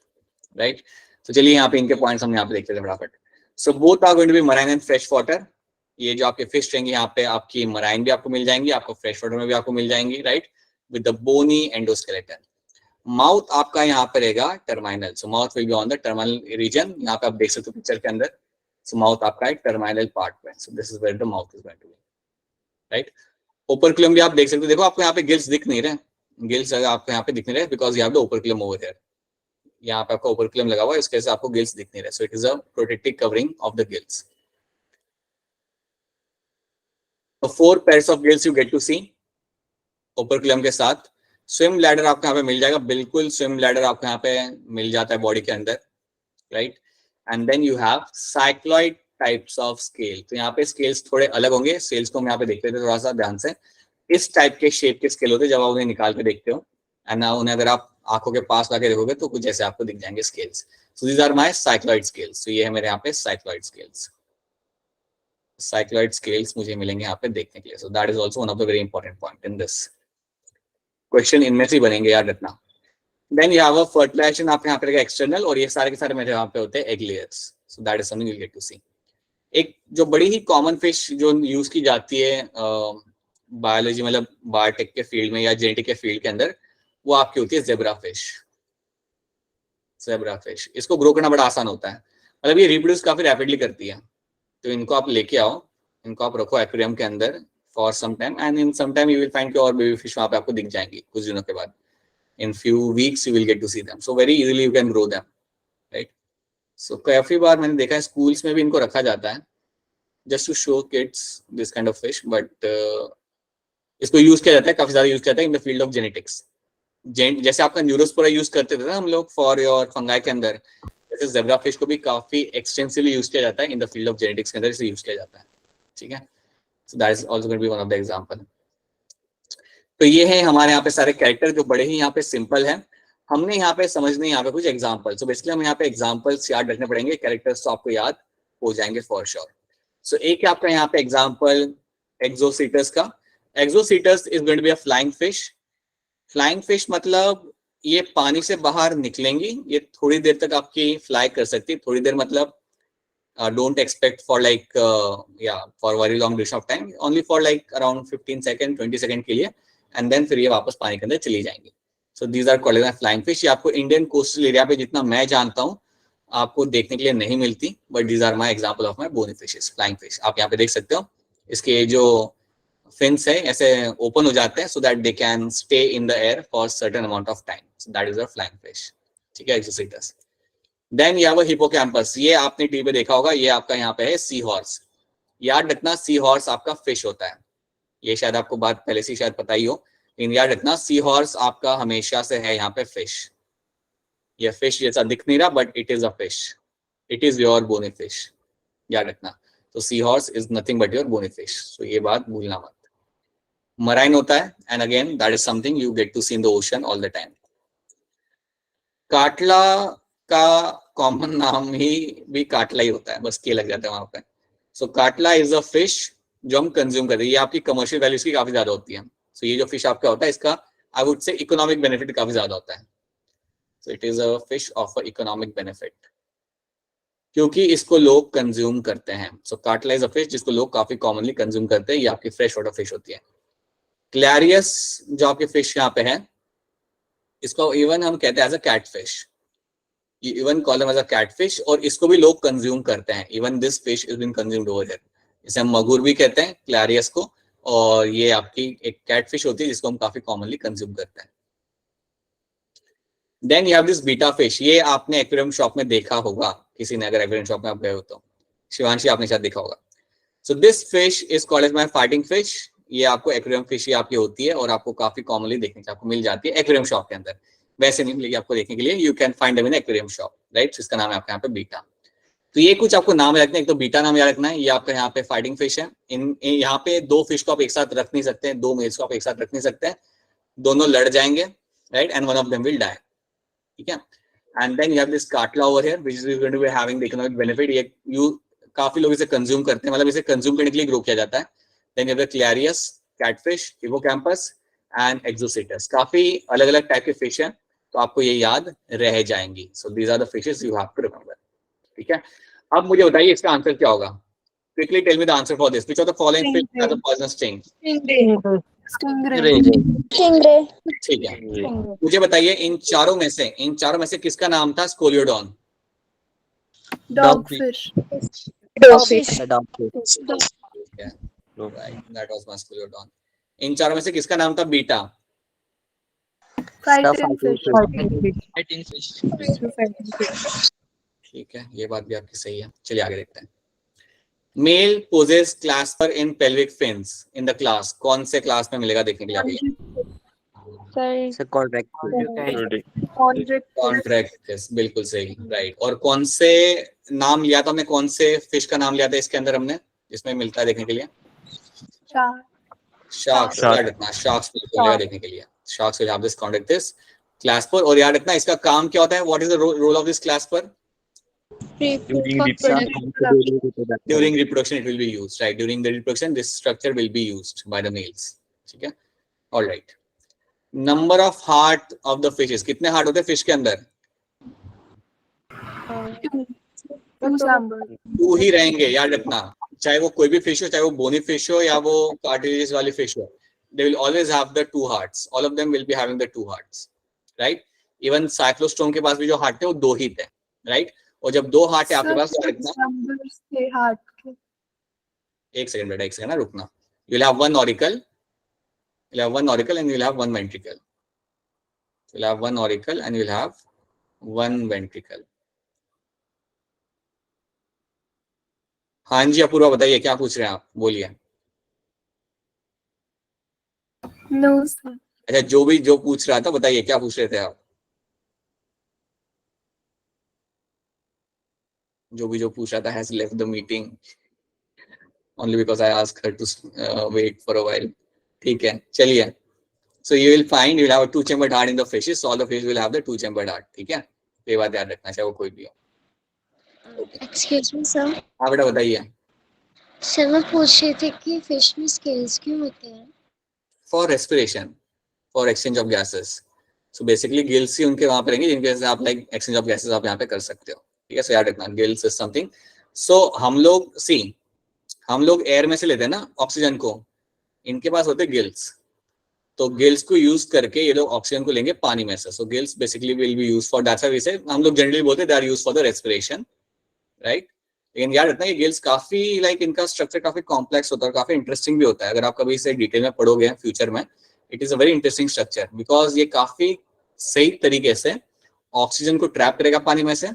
right. तो चलिए यहाँ पे इनके पॉइंट्स हम यहाँ पे देखते हैं फटाफट। So both are going to be marine and fresh water. ये जो आपके फिश रहेंगे यहाँ पे आपकी मराइन भी आपको मिल जाएंगी, आपको फ्रेश वाटर में भी आपको मिल जाएंगी, right, with the bony endoskeleton. Mouth आपका यहाँ पे रहेगा terminal, so mouth will be on the terminal region. यहाँ पे आप देख सकते हो पिक्चर के अंदर, सो माउथ आपका एक टर्मिनल पार्ट पे, so this is where the mouth is going to be, right. Operculum भी आप देख सकते हो, देखो आपको यहाँ पे गिल्स दिख नहीं रहे, गिल्स आपको यहाँ पे दिख नहीं रहे because you have the operculum over here, यहाँ पे आपका ओपरकुलम लगा हुआ है, इसके से आपको गिल्स दिख नहीं रहे, so it is a protective covering of the gills. तो 4 pairs of gills you get to see operculum के साथ। स्विम ब्लैडर आपको यहाँ पे मिल जाएगा, बिल्कुल स्विम ब्लैडर आपको यहाँ पे मिल जाता है बॉडी के अंदर, right. And then you have cycloid types of scale. तो यहाँ पे स्केल्स थोड़े अलग होंगे, स्केल्स को हम यहाँ पे देख लेते हैं थोड़ा सा ध्यान से। इस टाइप के शेप के स्केल होते हैं जब आप उन्हें निकाल के देखते हो, एंड उन्हें अगर आप आंखों के पास लाके देखोगे तो कुछ ऐसे आपको दिख जाएंगे scales. So these are my cycloid scales. तो ये है मेरे यहाँ पे साइक्लॉइड स्केल्स। साइक्लॉइड स्केल्स मुझे मिलेंगे यहाँ पे देखने के लिए। So that is also one of the very important point in this question, इनमें से बनेंगे, याद रखना। Then you have a fertilisation, आपके यहाँ पे रहेगा एक्सटर्नल, और ये सारे के सारे मेरे यहाँ पे होते हैं egg layers. So that is something you get to see. एक जो बड़ी ही कॉमन फिश जो यूज की जाती है बायोलॉजी मतलब बायोटेक के फील्ड में या जेनेटिक के फील्ड के अंदर, वो आपकी होती है जेब्रा फिश। जेब्रा फिश, इसको ग्रो करना बड़ा आसान होता है, मतलब ये रिप्रोड्यूस काफी रैपिडली करती है। तो इनको आप लेके आओ, इनको आप रखो एक्वेरियम के अंदर for some time, and in some time you will find कि और बेबी फिश वहां पे आपको दिख जाएंगी कुछ दिनों के बाद। In few weeks you will get to see them, so very easily you can grow them, right. So काफी बार मैंने देखा है स्कूल्स में भी इनको रखा जाता है just to show kids this kind of fish, but इसको यूज किया जाता है, काफी ज्यादा यूज किया जाता है in the field of genetics. जैसे आपका न्यूरोस्पोरा यूज करते थे ना हम लोग फॉर योर फंगाई के अंदर, जैसे जेब्रा फिश को भी काफी एक्सटेंसिवली यूज किया जाता है in the field of genetics के अंदर, इसे यूज किया जाता है, ठीक है। So that is also going to be one of the example. तो ये है हमारे यहाँ पे सारे कैरेक्टर जो बड़े ही यहाँ पे सिंपल है। हमने यहाँ पे समझने यहाँ पे कुछ एग्जाम्पल, सो बेसिकली हम यहाँ पे एग्जाम्पल्स याद रखने पड़ेंगे, कैरेक्टर्स तो आपको याद हो जाएंगे फॉर श्योर। सो एक है आपका यहाँ पे एग्जाम्पल एक्सोसीटस का। Exocoetus is going to be a flying fish. Flying fish मतलब ये पानी से बाहर निकलेंगी, ये थोड़ी देर तक आपकी फ्लाई कर सकती है। थोड़ी देर मतलब don't expect for like for very long duration of time, only for like around 15 second 20 second के लिए, एंड देन फिर ये वापस पानी के अंदर चली जाएंगी। So these are called as flying fish. ये आपको इंडियन कोस्टल एरिया पे जितना मैं जानता हूँ आपको देखने के लिए नहीं मिलती, but these are my example of my bony fishes, flying fish. आप यहाँ पे देख सकते हो इसके जो फिन्स है ऐसे ओपन हो जाते हैं, so that they can stay in the air for certain amount of time. So that is a flying fish, ठीक है, एक्सोसीटस। देन ये वो हिपोकैम्पस, ये आपने टीवी पे देखा होगा, ये आपका यहाँ पे है सी हॉर्स। याद रखना सी हॉर्स आपका फिश होता है, ये शायद आपको बात पहले से शायद पता ही हो, लेकिन याद रखना सी हॉर्स आपका हमेशा से है यहाँ पे फिश। ये फिश जैसा दिख नहीं रहा, but it is a fish, it is your bony fish, याद रखना। तो sea horse is nothing but your bony fish, so ये बात भूलना मत। मराइन होता है, and again that is something you get to see in the ocean all the time. Catla का कॉमन नाम ही भी काटला ही होता है, बस के लग जाता है वहां पे। सो काटला इज अ फिश जो हम कंज्यूम करते हैं, ये आपकी कमर्शियल वैल्यू इसकी काफी ज्यादा होती है। सो ये जो फिश आपका होता है इसका I would say economic benefit काफी ज्यादा होता है। So it is a fish of a economic benefit, क्योंकि इसको लोग कंज्यूम करते हैं। सो काटला इज अ फिश जिसको लोग काफी कॉमनली कंज्यूम करते हैं, ये आपकी फ्रेश वाटर फिश होती है। क्लैरियस जो आपकी फिश यहाँ पे है, इसको इवन हम कहते हैं as a cat fish, even call them as a catfish, और इसको भी लोग कंज्यूम करते हैं। Even this fish is been consumed over here, इसे हम मगुर भी कहते हैं क्लैरियस को, और ये आपकी एक कैटफिश होती है जिसको हम काफी कॉमनली कंज्यूम करते हैं। Then you have this betta fish, ये आपने एक्वेरियम शॉप में देखा होगा, किसी ने अगर एक्वेरियम शॉप में आप गए हो तो, शिवांशी आपने शायद देखा होगा। So this fish is called as my fighting fish, ये आपको एक्वेरियम फिश ही आपकी होती है और आपको काफी कॉमनली देखने को आपको मिल जाती है एक्वेरियम शॉप के अंदर, वैसे नहीं मिलेगी आपको देखने के लिए, you can find them in aquarium shop, right. इसका नाम है आपका यहाँ पे बीटा। तो ये कुछ आपको नाम रखना है, एक तो बीटा नाम याद रखना है, ये आपका यहाँ पे फाइटिंग फिश है। इन यहाँ पे दो फिश को आप एक साथ रख नहीं सकते हैं, दो मेल्स को आप एक साथ रख नहीं सकते हैं, दोनों लड़ जाएंगे, right, and one of them will die, ठीक है। And then you have this catla over here which is going to be having the economic benefit, ये यू काफी लोग इसे कंज्यूम करते हैं, मतलब इसे कंज्यूम करने के लिए ग्रो किया जाता है। Then you have the Clarias, catfish, Hippocampus and Exocoetus, काफी अलग अलग टाइप के फिश हैं, तो आपको ये याद रह जाएंगी। So these are the fishes you have to remember, ठीक है। अब मुझे बताइए इसका आंसर क्या होगा, quickly tell me the answer for this, which of the following fish has a poisonous sting? Stingray. ठीक है, मुझे बताइए इन चारों में से किसका नाम था Scoliodon? Dogfish. Right, that was Scoliodon. इन चारों में से किसका नाम था बीटा? Fighting fish. ठीक है, ये बात भी आपकी सही है। चलिए आगे देखते हैं। Male possess clasper in pelvic fins in the class, कौन से क्लास में मिलेगा देखने के लिए आगे? कॉन्ट्रैक्टिस, बिल्कुल सही, राइट। और कौन से नाम लिया था हमने, कौन से फिश का नाम लिया था इसके अंदर हमने, जिसमें मिलता है देखने के लिए? शार्क्स। याद रखना, शार्क्स मिलेगा देखने के लिए। Sharks will have this contractile clasper. और याद रखना इसका काम क्या होता है, what is the role of this clasper? During reproduction it will be used, right? During the reproduction this structure will be used by the males. ठीक है, all right. Number of heart of the fishes, कितने heart होते हैं fish के अंदर? 2 ही रहेंगे, याद रखना। चाहे वो कोई भी फिश हो, चाहे वो बोनी फिश हो या वो कार्टिलेज वाली फिश हो, they will always have the 2 hearts. All of them will be having the 2 hearts, right? Even cyclostome के पास भी जो हार्ट थे वो 2 ही थे, right? और जब 2 हार्ट है आपके पास, एक सेकंड बेटा, एक सेकंड ना, रुकना। You will have one auricle, you'll have one auricle and you'll have one ventricle. You'll have one auricle and you'll have one ventricle. हाँ जी अपूर्वा बताइए, क्या पूछ रहे हैं आप, बोलिए। No, sir. अच्छा, जो पूछ रहा था बताइए, क्या पूछ रहे थे आप? जो पूछ रहा था has left the meeting only because I asked her to wait for a while. ठीक है, चलिए। So you will find you will have a 2-chambered heart in the fishes. So all the fishes will have the 2-chambered heart. ठीक है, ये बात याद रखना, चाहे वो कोई भी हो। Excuse me, sir. हाँ बेटा बताइए। सर मैं पूछ रही थी कि फिश में स्केल्स क्यों होते हैं? For respiration, for exchange of gases. So basically gills ही उनके वहाँ पे रहेंगे जिनके वजह से आप like exchange of gases आप यहाँ पे कर सकते हो। ठीक है, so याद रखना gills is something. So हम लोग एयर में से लेते हैं ना ऑक्सीजन को, इनके पास होते गिल्स, तो गिल्स को यूज करके ये लोग ऑक्सीजन को लेंगे पानी में से। So gills basically will be used for, that's why we say हम लोग जनरली बोलते हैं they are used for the respiration, right. लेकिन याद रखना ये गिल्स काफी इनका स्ट्रक्चर काफी कॉम्प्लेक्स होता है और काफी इंटरेस्टिंग भी होता है। अगर आप कभी इसे डिटेल में पढ़ोगे फ्यूचर में, it is a very interesting structure because ये काफी सही तरीके से ऑक्सीजन को ट्रैप करेगा पानी में से,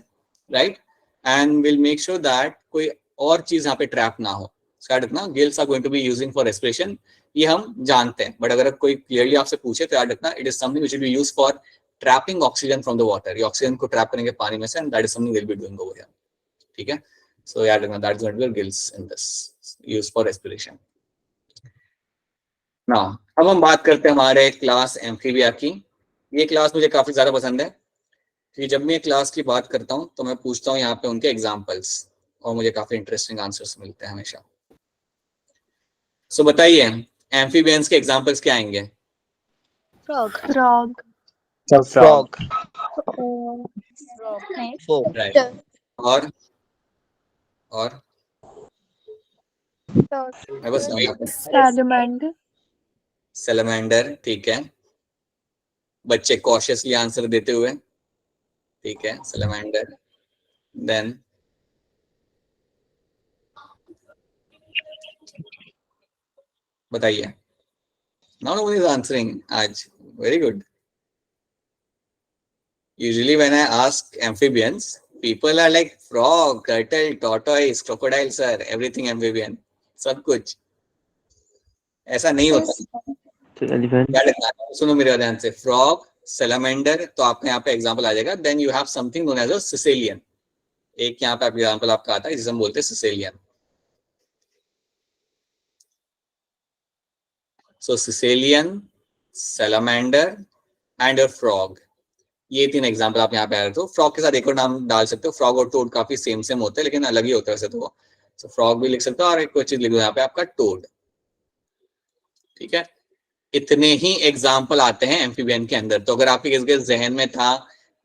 right, and will make sure that कोई और चीज यहाँ पे ट्रैप ना हो। याद रखना gills are going to be using for respiration, ये हम जानते हैं, बट अगर कोई क्लियरली आपसे पूछे तो याद रखना it is something which will be used for trapping oxygen from the water. ये ऑक्सीजन को ट्रैप करेंगे पानी में से and that is something will be doing over here. ठीक है, सो याद रखना that is going to be gills in this used for respiration. Now अब हम बात करते हैं हमारे क्लास एम्फीबिया की। ये क्लास मुझे काफी ज्यादा पसंद है क्योंकि जब मैं क्लास की बात करता हूँ तो मैं पूछता हूँ यहाँ पे उनके एग्जाम्पल्स और मुझे काफी इंटरेस्टिंग आंसर्स मिलते हैं हमेशा। सो बताइए एम्फीबियंस के एग्जांपल्स क्या आएंगे? Frog. राइट, और मैं बस Salamander. सैलमेंडर, ठीक है, बच्चे कॉशियसली आंसर देते हुए, ठीक है, सैलमेंडर। देन बताइए। Now no one is answering. Aj, very good. Usually when I ask amphibians, people are like frog, turtle, tortoise, crocodile, sir, everything amphibian. सब कुछ ऐसा नहीं होता। Elephant. क्या लिखना है? सुनो मेरे ध्यान से, फ्रॉग, सैलमेंडर, तो आपका यहाँ पे एग्जांपल आ जाएगा। Then you have something known as a caecilian, एक यहाँ पे एग्जांपल आपका आता है जिसे हम बोलते हैं सिसेलियन। So Sicilian, salamander and a frog, ये 3 एग्जांपल आप यहाँ पे आ रहे हो। फ्रॉग के साथ एक और नाम डाल सकते हो, फ्रॉग और टोड काफी सेम होते हैं लेकिन अलग ही होता है वैसे तो। सो फ्रॉग भी लिख सकते हो और एक और चीज लिख दो यहाँ पे आपका टोड। ठीक है, इतने ही एग्जांपल आते हैं एम्फीबियन के अंदर। तो अगर आपके किसी के जहन में था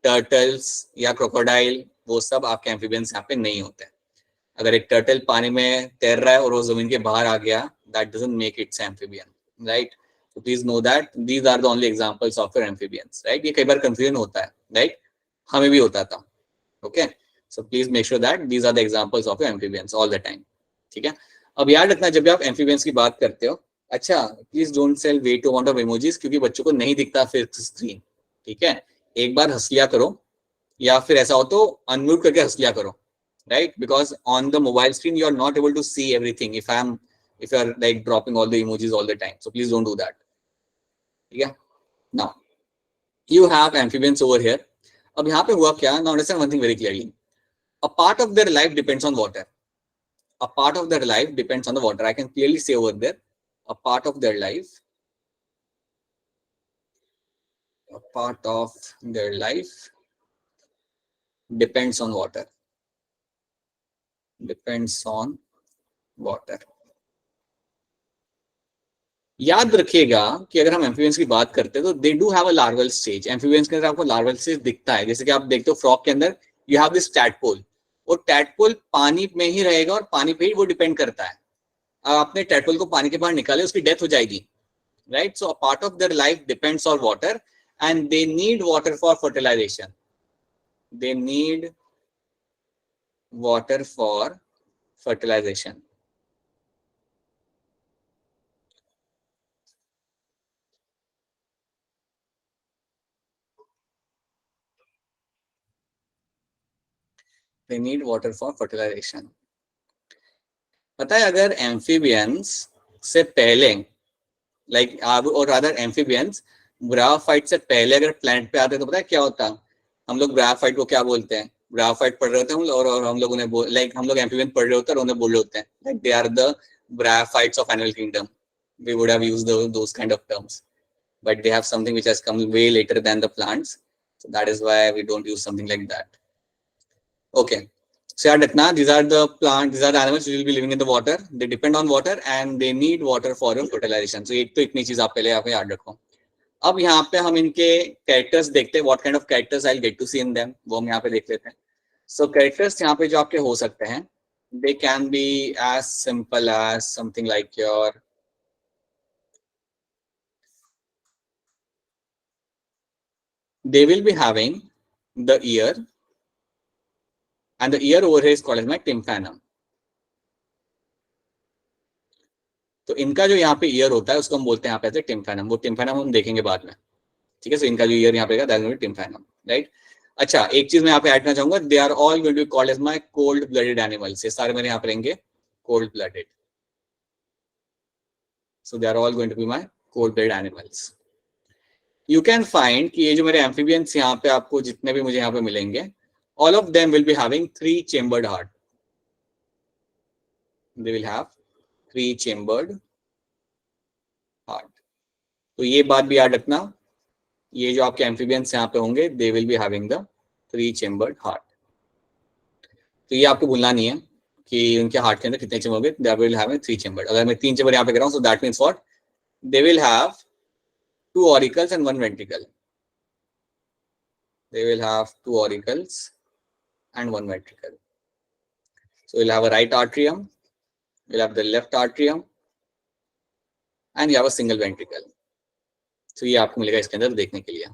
टर्टल्स या क्रोकोडाइल, वो सब आपके एम्फीबियंस यहाँ पे नहीं होते। अगर एक टर्टल पानी में तैर रहा है और वो जमीन के बाहर आ गया, that doesn't make it's amphibian, right? So please know that these are the only examples of your amphibians, right? ये कई बार confusion होता है, right? हमें भी होता था, okay? So please make sure that these are the examples of your amphibians all the time, ठीक है? अब याद रखना जब भी आप amphibians की बात करते हो अच्छा, please don't sell way too amount of emojis, क्योंकि बच्चों को नहीं दिखता फिर स्क्रीन, ठीक है। एक बार हंस लिया करो, या फिर ऐसा हो तो अनम्यूट करके हंस लिया करो, right? Because on the mobile screen you are not able to see everything if you are like dropping all the emojis all the time, so please don't do that. ठीक है। Now you have amphibians over here. अब यहाँ पे हुआ क्या? Now understand one thing very clearly. A part of their life depends on water. A part of their life depends on the water. I can clearly say over there, a part of their life depends on water. Depends on water. याद रखिएगा कि अगर हम amphibians की बात करते हैं तो they do have a larval stage. Amphibians के अंदर आपको लार्वल स्टेज दिखता है, जैसे कि आप देखते हो फ्रॉग के अंदर यू हैव दिस टैडपोल, और टैडपोल पानी में ही रहेगा और पानी पे ही वो डिपेंड करता है। आपने टैडपोल को पानी के बाहर निकाले, उसकी डेथ हो जाएगी, राइट। So a part of their life depends on water and they need water for fertilisation. They need water for fertilisation. They need water for fertilization. पता है, अगर एम्फीबियंस से पहले लाइक और अदर एम्फीबियंस ब्रायोफाइट से पहले अगर प्लैनेट पे आते तो पता है क्या होता? हम लोग ब्रायोफाइट को क्या बोलते हैं? ब्रायोफाइट पढ़ रहे होते हैं और हम लोग उन्हें लाइक हम लोग एम्फीबियन पढ़ रहे होते हैं और उन्हें बोल रहे होते हैं like they are the bryophytes of animal kingdom. We would have used those kind of terms, but they have something which has come way later than the plants, so that is why we don't use something like that. Okay, so Aditna, these are the plants, these are the animals who will be living in the water. They depend on water and they need water for fertilization. So एक तो इतनी चीज आप पहले आप याद रखो. अब यहाँ पे हम इनके कैरेक्टर्स देखते हैं. What kind of characters I'll get to see in them, वो हम यहाँ पे देख लेते हैं. So characters यहाँ पे जो आपके हो सकते हैं, they can be as simple as something like your they will be having the ear, and the ear over here is called as my tympanum. तो इनका जो यहाँ पे ईयर होता है उसको हम बोलते हैं यहाँ पे टिम्फैनम. वो टिम्फैनम हम देखेंगे बाद में, ठीक है. सो इनका जो ईयर यहाँ पे that will be tympanum, right. अच्छा, एक चीज मैं यहाँ पे ऐड करना चाहूंगा, they are all going to be called as my cold blooded animals. ये सारे मेरे यहाँ पे रहेंगे cold blooded. So they are all going to be my cold blooded animals. You can find कि ये जो मेरे एम्फीबियंस यहाँ पे आपको जितने भी मुझे यहाँ पे मिलेंगे, all of them will be having 3-chambered heart. They will have 3-chambered heart. तो ये बात भी याद रखना, ये जो आपके एम्फीबियंस यहाँ पे होंगे, they will be having the 3-chambered heart. तो ये आपको भूलना नहीं है कि उनके हार्ट के अंदर कितने चेंबर होंगे. They will have 3-chambered. अगर मैं 3 चेंबर यहाँ पे कर रहा हूँ, so that means what? They will have 2 auricles and 1 ventricle. They will have 2 auricles and 1 ventricle. So we'll have a right atrium, we'll have the left atrium, and you have a single ventricle. So ये आपको मिलेगा इसके अंदर देखने के लिए.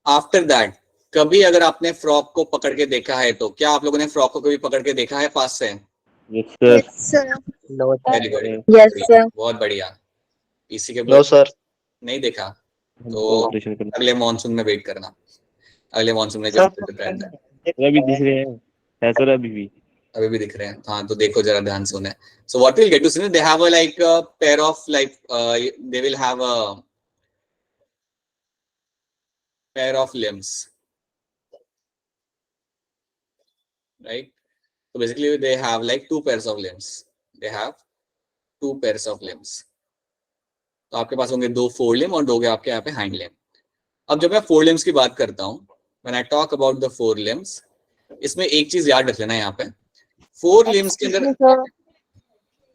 After that, कभी अगर आपने फ्रॉग को पकड़ के देखा है तो क्या आप लोगों ने फ्रॉग को कभी पकड़ के देखा है पास से? Yes sir. Yes, sir. Very good. Yes, sir. बहुत बढ़िया. इसी के नो सर, नहीं देखा तो ऑपरेशन करना. अगले मॉनसून में वेट करना. अगले मॉनसून में जब ट्रेंड है अभी दिख रहे हैं है सर, अभी भी दिख रहे हैं. हाँ, तो देखो जरा ध्यान से उन्हें. So what we'll get to see, they have a like a pair of like they will have a pair of limbs, right? So basically they have like 2 pairs of limbs. They have 2 pairs of limbs. तो आपके पास होंगे 2 four limb और 2 के आपके यहाँ पे hind limb. अब जब मैं 4 लिम्स की बात करता हूँ, when I talk about the 4 limbs, इसमें एक चीज याद रख लेना यहाँ पे. 4 लिम्स के अंदर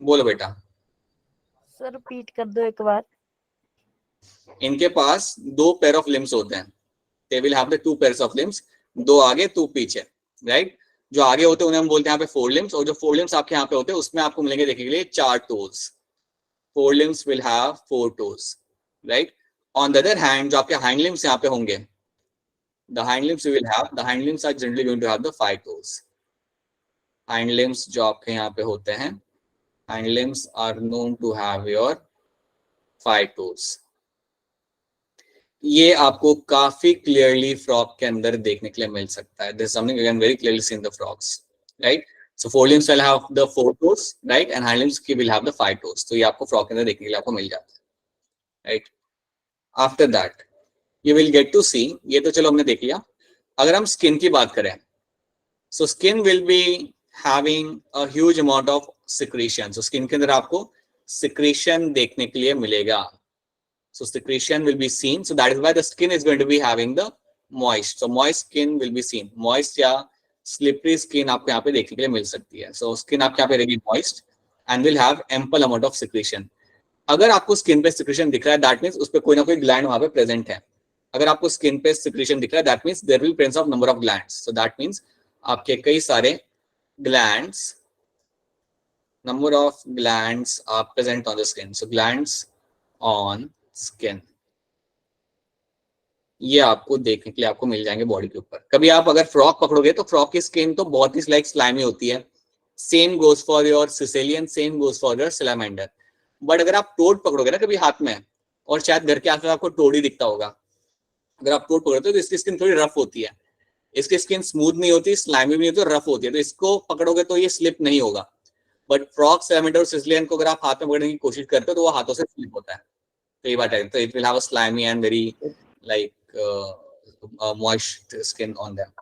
बोलो बेटा. सर रिपीट कर दो एक बार. इनके पास 2 पेयर ऑफ लिम्स होते हैं. They will have the 2 pairs of limbs, 2 आगे 2 पीछे, राइट. जो आगे होते हैं उन्हें हम बोलते हैं यहाँ पे 4 limbs, और जो 4 limbs आपके यहाँ पे होते हैं उसमें आपको मिलेंगे देखने के लिए 4 toes. 4 limbs will have 4 toes, right? On the other hand, जो आपके hind limbs यहाँ पे होंगे, the hind limbs you will have, the hind limbs are generally going to have the 5 toes. Hind limbs जो आपके यहाँ पे होते हैं, hind limbs are known to have your 5 toes. ये आपको काफी क्लियरली फ्रॉग के अंदर देखने के लिए मिल सकता है. This is something you can very clearly see in the frogs, right? So forelimbs will have the 4 toes, right? And hindlimbs will have the 5 toes. तो ये आपको फ्रॉग के अंदर देखने के लिए आपको मिल जाता है, right? After that, you will get to see, ये तो चलो हमने देख लिया. अगर हम स्किन की बात करें, so skin will be having a huge amount of secretion. So skin के अंदर आपको secretion देखने के लिए मिलेगा. So secretion will be seen. So that is why the skin is going to be having the moist. So moist skin will be seen. Moist या slippery skin आपको यहाँ पे देखने के लिए मिल सकती है. So skin आपके यहाँ पे रहेगी moist and will have ample amount of secretion. अगर आपको स्किन पे सिक्रेशन दिख रहा है, दैट मींस उस पे कोई ना कोई ग्लैंड वहां पे प्रेजेंट है. अगर आपको स्किन पे सिक्रेशन दिख रहा है, that means there will presence of number of glands. So that means आपके कई सारे glands, number of glands are present on the skin. So glands on skin ये आपको देखने के लिए आपको मिल जाएंगे बॉडी के ऊपर. कभी आप अगर फ्रॉग पकड़ोगे तो फ्रॉग की स्किन तो बहुत ही लाइक स्लाइमी होती है. Same goes for your Sicilian, same goes for your salamander. But अगर आप टोड पकड़ोगे ना कभी हाथ में, और शायद घर के आसपास आपको टोड ही दिखता होगा, अगर आप टोड पकड़ते हो तो इसकी स्किन थोड़ी रफ होती है. इसकी स्किन स्मूथ नहीं होती, स्लाइमी भी नहीं होती, रफ होती है. तो इसको पकड़ोगे तो ये स्लिप नहीं होगा. बट फ्रॉग, सैलामेंडर और सिसिलियन को अगर आप हाथ में पकड़ने की कोशिश करते हो तो वो हाथों से स्लिप होता है. तो ये बात है. तो it will have a slimy and very like moist skin on them.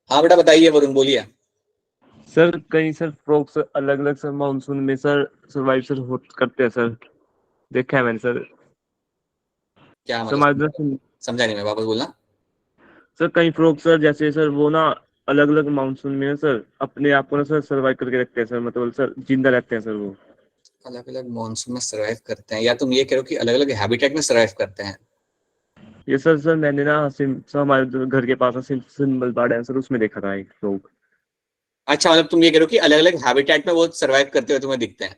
हाँ बेटा बताइए, वरुण बोलिए. सर कहीं सर फ्रॉग्स अलग अलग सर मानसून में सर सर्वाइव सर करते हैं सर, देखा है मैंने सर. क्या सर मतलब समझा नहीं मैं, वापस बोलना. सर कई फ्रॉग सर जैसे सर वो ना अलग अलग मानसून में सर अपने आप को ना सर सर्वाइव करके रखते हैं सर, मतलब सर जिंदा रहते हैं सर. वो अलग अलग मॉनसून में सर्वाइव करते हैं, या तुम ये कह रहे हो कि अलग अलग हैबिटेट में सर्वाइव करते हैं? ये सर मैंने ना सर हमारे घर के पास सिंबल बाड़ है सर, उसमें देखा था एक फ्रॉग. अच्छा, मतलब तुम ये कह रहे हो कि अलग अलग हैबिटेट में वो सर्वाइव करते हुए तुम्हें दिखते हैं.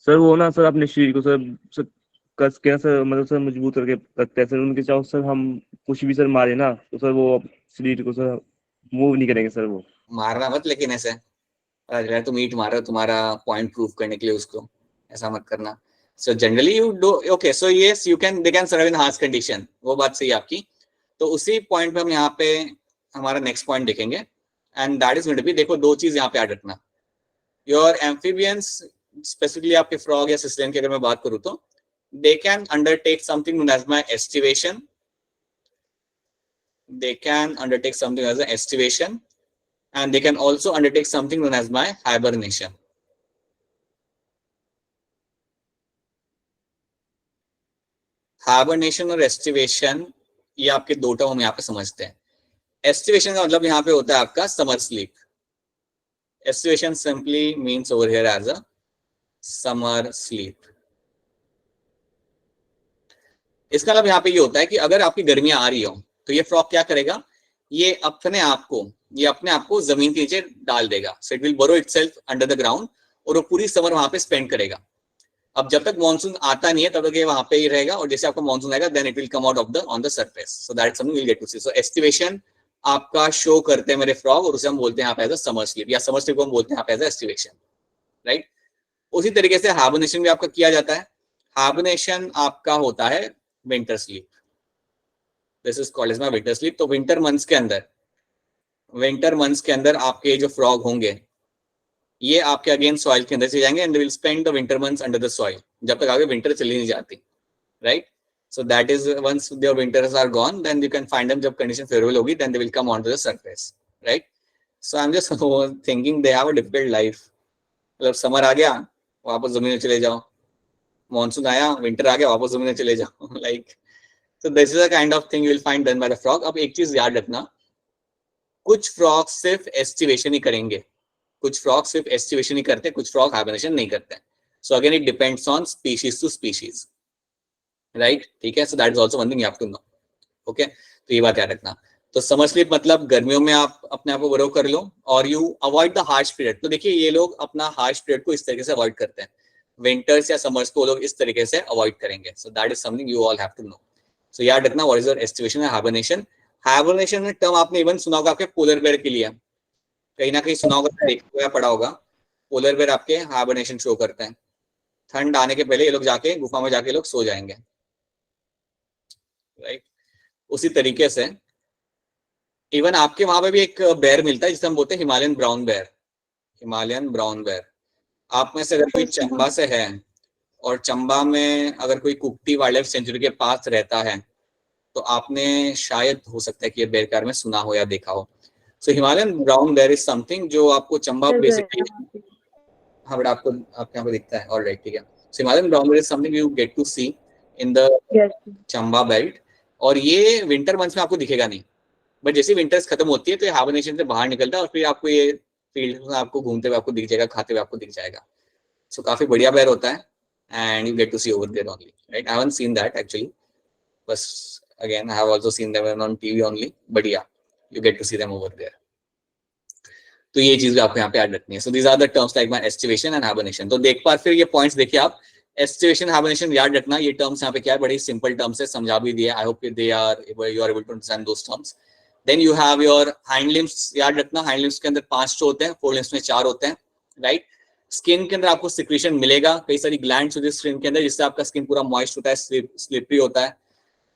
सर वो ना सर अपने शरीर को सर कस के सर मतलब सर मजबूत करके रखते हैं सर. उनके चाहो सर हम कुछ भी सर मारे ना तो सर वो शरीर को सर मूव नहीं करेंगे सर. वो मारना मत, लेकिन ऐसे तुम ईट मार रहे हो तुम्हारा पॉइंट प्रूव करने के लिए, उसको ऐसा मत करना. So generally you do okay. So yes you can, they can survive in harsh condition. वो बात सही है आपकी. तो उसी पॉइंट पे हम यहाँ पे हमारा नेक्स्ट पॉइंट देखेंगे, and that is going to be, देखो दो चीज यहाँ पे याद रखना. योर एम्फीबियंस, स्पेसिफिकली आपके फ्रॉग या सिसिलियन की अगर मैं बात करूँ तो they can undertake something known as my estivation. They can undertake something as an estivation, and they can also undertake something known as my hibernation. Hibernation और estivation ये आपके दो टर्म हम यहाँ पे समझते हैं. Estivation का मतलब यहाँ पे होता है आपका summer sleep. Estivation simply means over here as a summer sleep. इसका मतलब यहाँ पे ये होता है कि अगर आपकी गर्मियां आ रही हो तो ये फ्रॉग क्या करेगा, ये अपने आप को जमीन के नीचे डाल देगा. सो इट विल बरो इटसेल्फ अंडर द ग्राउंड, और वो पूरी समर वहां पे स्पेंड करेगा. अब जब तक मॉनसून आता नहीं है तब तक ये वहां पे ही रहेगा, और जैसे आपका मॉनसून आएगा then it will come out of the on the surface. So that is something we will get to see. So aestivation आपका शो करते हैं मेरे फ्रॉग, और उसे हम बोलते हैं यहाँ पे एज अ समर स्लीप, या समर स्लीप को हम बोलते हैं यहाँ पे एज अ एस्टिवेशन, राइट. उसी तरीके से हाइबरनेशन भी आपका किया जाता है. हाइबरनेशन आपका होता है winter sleep. This is called as my winter sleep. तो विंटर मंथ्स के अंदर आपके जो फ्रॉग होंगे ये आपके अगेन सॉइल के अंदर से जाएंगे, and they will spend the winter months under the soil, जब तक आगे विंटर चली नहीं जाती, right. So that is once their winters are gone then you can find them. जब कंडीशन फेवरेबल होगी then they will come on to the surface, right. So I am just thinking they have a difficult life. मतलब summer आ गया वापस जमीन में चले जाओ, मॉनसून आया विंटर आ गया वापस जमीन में चले जाओ, like. So this is a kind of thing you will find done by the frog. अब एक चीज याद रखना, कुछ फ्रॉग सिर्फ एस्टिवेशन ही करेंगे, कुछ फ्रॉग सिर्फ एस्टिवेशन ही करते हैं, कुछ फ्रॉग हाइबरनेशन नहीं करते हैं. So again it depends on species to species, right. ठीक है. So that is also one thing you have to know. Okay, तो ये बात याद रखना. तो समर स्लीप मतलब गर्मियों में आप अपने आप को बरो कर लो, और you avoid the harsh period. तो देखिए ये लोग अपना हार्श पीरियड को इस तरीके से अवॉइड करते हैं. विंटर्स या समर्स को लोग इस तरीके से अवॉइड करेंगे. So that is something you all have to know. So याद रखना what is your aestivation and hibernation. Hibernation में टर्म आपने इवन सुना होगा आपके पोलर बेयर के लिए, कहीं ना कहीं सुना होगा, देखा हुआ पढ़ा होगा. पोलर बेयर आपके हाइबरनेशन शो करते हैं। ठंड आने के पहले ये लोग जाके गुफा में जाके लोग सो जाएंगे, राइट। उसी तरीके से इवन आपके वहां पे भी एक बेयर मिलता है जिसे हम बोलते हैं Himalayan brown bear. Himalayan brown bear, आप में से अगर कोई चंबा से है और चंबा में अगर कोई कुकटी वाइल्ड लाइफ सेंचुरी के पास रहता है तो आपने शायद हो सकता है कि ये बेयर कार में सुना हो या देखा हो। So Himalayan brown bear is something जो आपको चंबा बेसिकली, हाँ बट आपको आपके यहाँ पे दिखता है, ऑलराइट, ठीक है। So Himalayan brown bear is something you get to see in the Chamba belt, और ये विंटर मंथ्स में आपको दिखेगा नहीं, बट जैसे विंटर्स खत्म होती है तो ये हाइबरनेशन से बाहर निकलता है और फिर आपको ये फील्ड में आपको घूमते हुए आपको दिख जाएगा, खाते हुए आपको दिख जाएगा। सो काफी बढ़िया बेयर होता है and you get to see over there only, right? I haven't seen that actually, but again I have also seen them on TV only, but yeah, you get to see them over there. तो ये चीज भी आपको यहाँ पे याद रखनी है। So these are the terms like my estivation and hibernation. तो देख पार फिर ये पॉइंट्स देखिए आप, estivation hibernation याद रखना, ये टर्म्स यहाँ पे क्या है, बड़े सिंपल टर्म्स है, समझा भी दिया। I hope they are you are able to understand those terms. Then you have your hind limbs, याद रखना hind limbs के अंदर 5 तो होते हैं, fore limbs में 4 होते हैं, right? स्किन के अंदर आपको सिक्रीशन मिलेगा, कई सारी ग्लैंड्स होती है स्किन के अंदर जिससे आपका स्किन पूरा मॉइस्ट होता है, स्लिपरी होता है।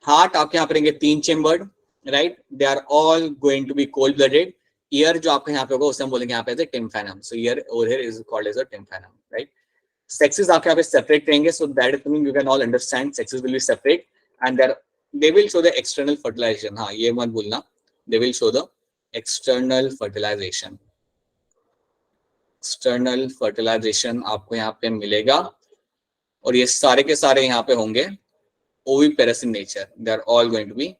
हार्ट आपके यहाँ पे रहेंगे 3 chambered, right, they are all going to be cold blooded. ईयर जो आपके यहाँ पे होगा उसे हम बोलेंगे यहाँ पे tympanum, so ear over here is called as a tympanum, right. Sexes आपके यहाँ पे सेपरेट रहेंगे, so that is mean you can all understand sexes will be separate and they will show the external fertilization. हाँ ये मत भूलना, they will show the external fertilization. External fertilization आपको यहाँ पे मिलेगा और ये सारे के सारे यहाँ पे होंगे oviparous in nature, they are all going to be